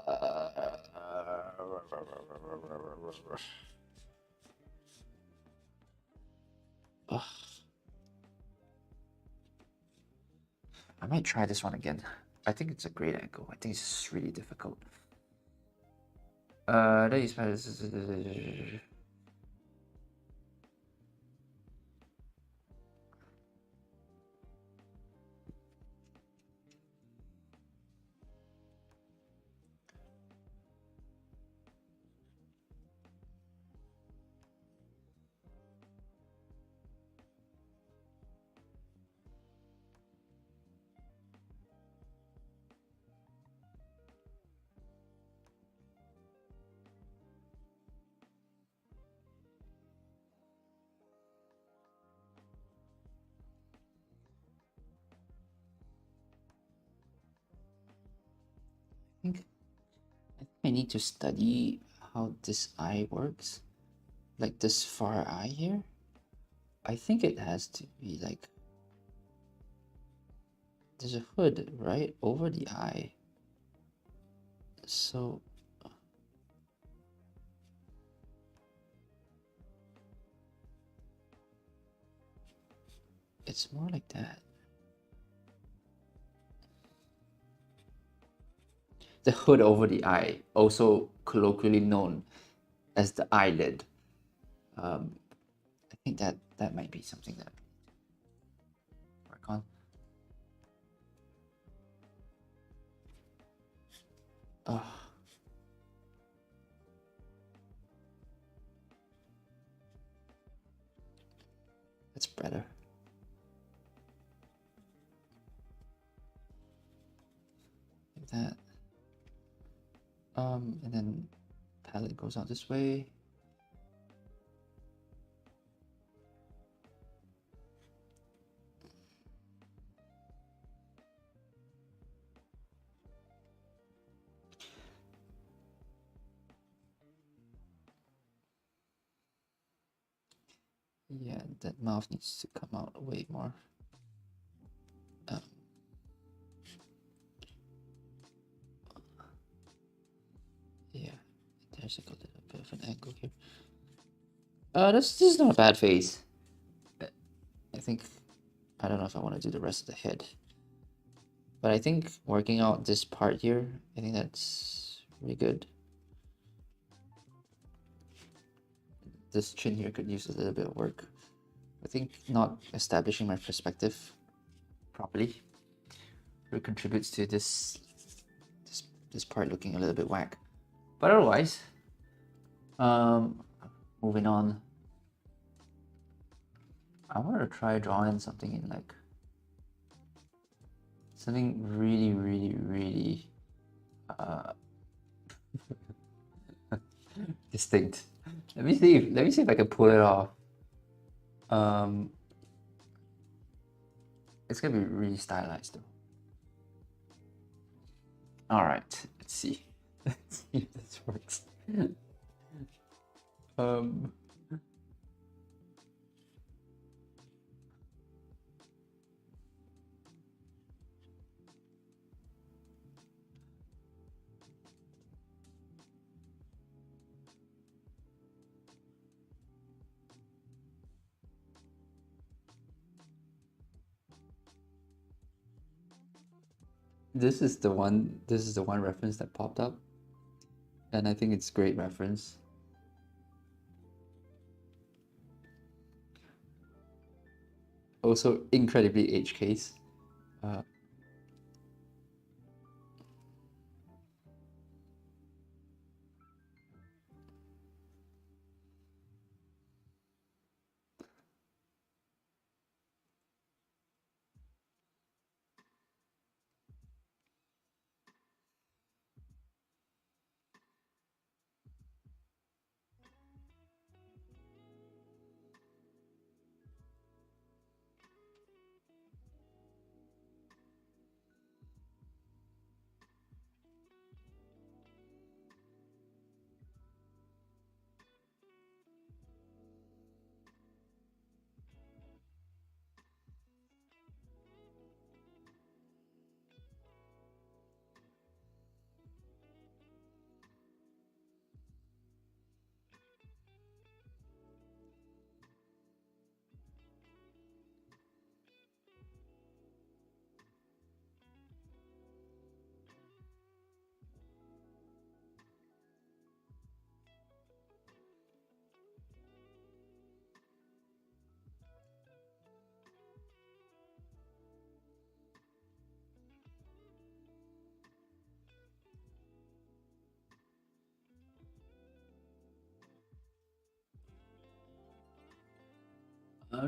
might try this one again. I think it's a great angle. I think it's just really difficult. That is I need to study how this eye works. Like this far eye here. I think it has to be like there's a hood right over the eye. So it's more like that. The hood over the eye, also colloquially known as the eyelid. I think that might be something that I work on. That's better. Like that. And then palette goes out this way. Yeah, that mouth needs to come out way more. Yeah, there's like a little bit of an angle here. This is not a bad face. I think, I don't know if I want to do the rest of the head. But I think working out this part here, I think that's really good. This chin here could use a little bit of work. I think not establishing my perspective properly really contributes to this part looking a little bit whack. But otherwise, moving on. I want to try drawing something in like something really distinct. Let me see if I can pull it off. It's gonna be really stylized though. All right, let's see. Let's see if this works. This is the one reference that popped up, and I think it's great reference. Also incredibly H case.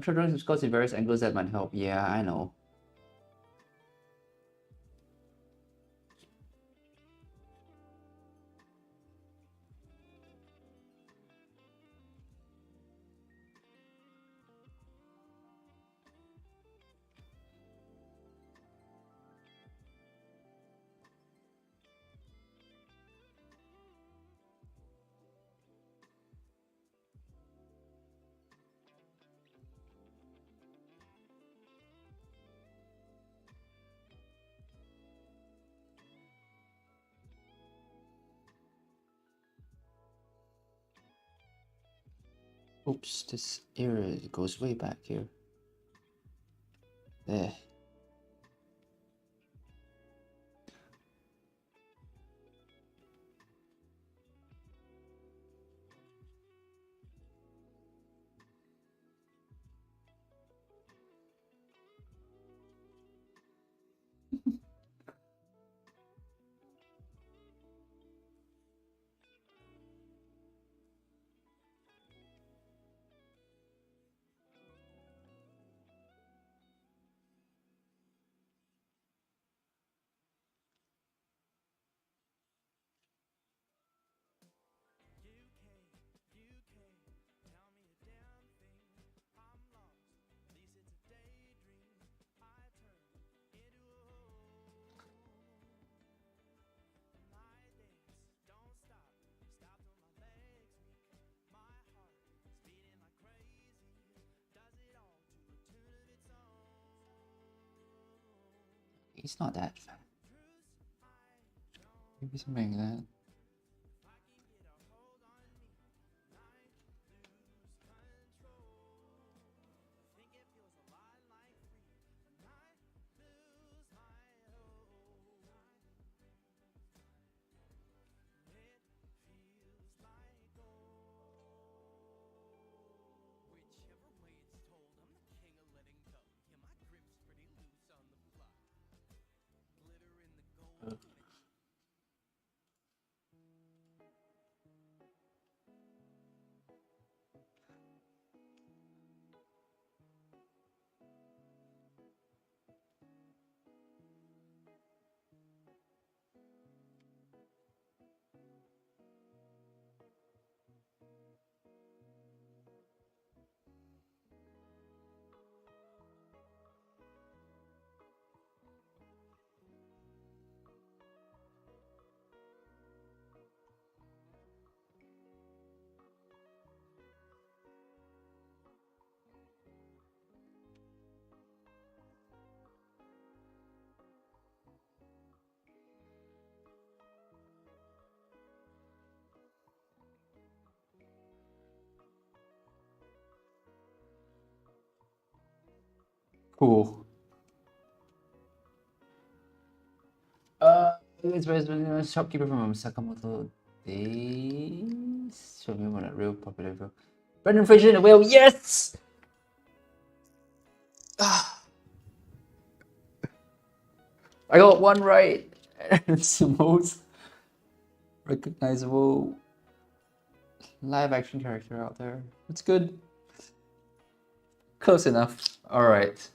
Try drawing some scores in various angles that might help. Yeah, I know. Oops, this area goes way back here. There. He's not that fat. Maybe something like that. Cool. It's very shopkeeper from Sakamoto days. Show me what a real popular bro. Brendan Fraser in a whale, yes! I got one right. It's the most recognizable live action character out there. It's good. Close enough. Alright.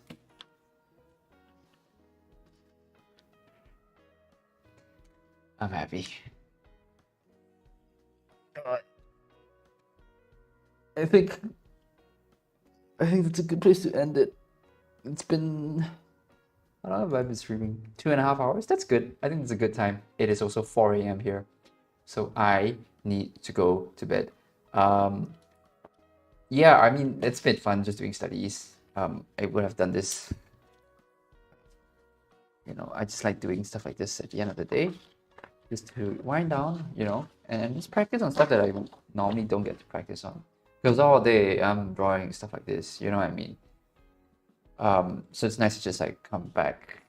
I'm happy. I think that's a good place to end it. It's been, I don't know if I've been streaming 2.5 hours. That's good. I think it's a good time. It is also 4 a.m. here, so I need to go to bed. Yeah, I mean, it's been fun just doing studies. I would have done this. You know, I just like doing stuff like this at the end of the day, just to wind down, you know, and just practice on stuff that I normally don't get to practice on. Because all day I'm drawing stuff like this, you know what I mean? So it's nice to just like come back,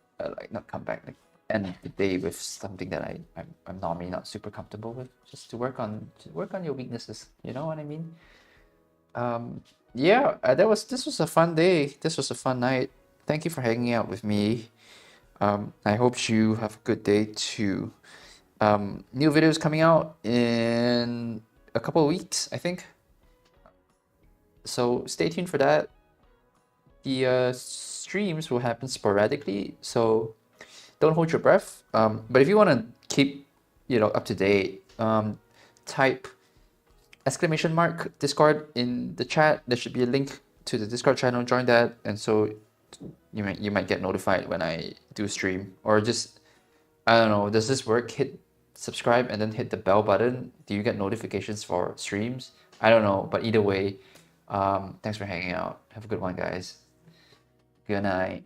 not come back, like end the day with something that I'm normally not super comfortable with, just to work on your weaknesses, you know what I mean? Yeah, this was a fun day. This was a fun night. Thank you for hanging out with me. I hope you have a good day too. New videos coming out in a couple of weeks, I think. So stay tuned for that. the streams will happen sporadically, so don't hold your breath. But if you want to keep, up to date, type !Discord in the chat. There should be a link to the Discord channel. Join that, and so you might get notified when I do stream, or just, I don't know. Does this work? Hit subscribe and then hit the bell button. Do you get notifications for streams? I don't know, but either way, thanks for hanging out. Have a good one, guys. Good night.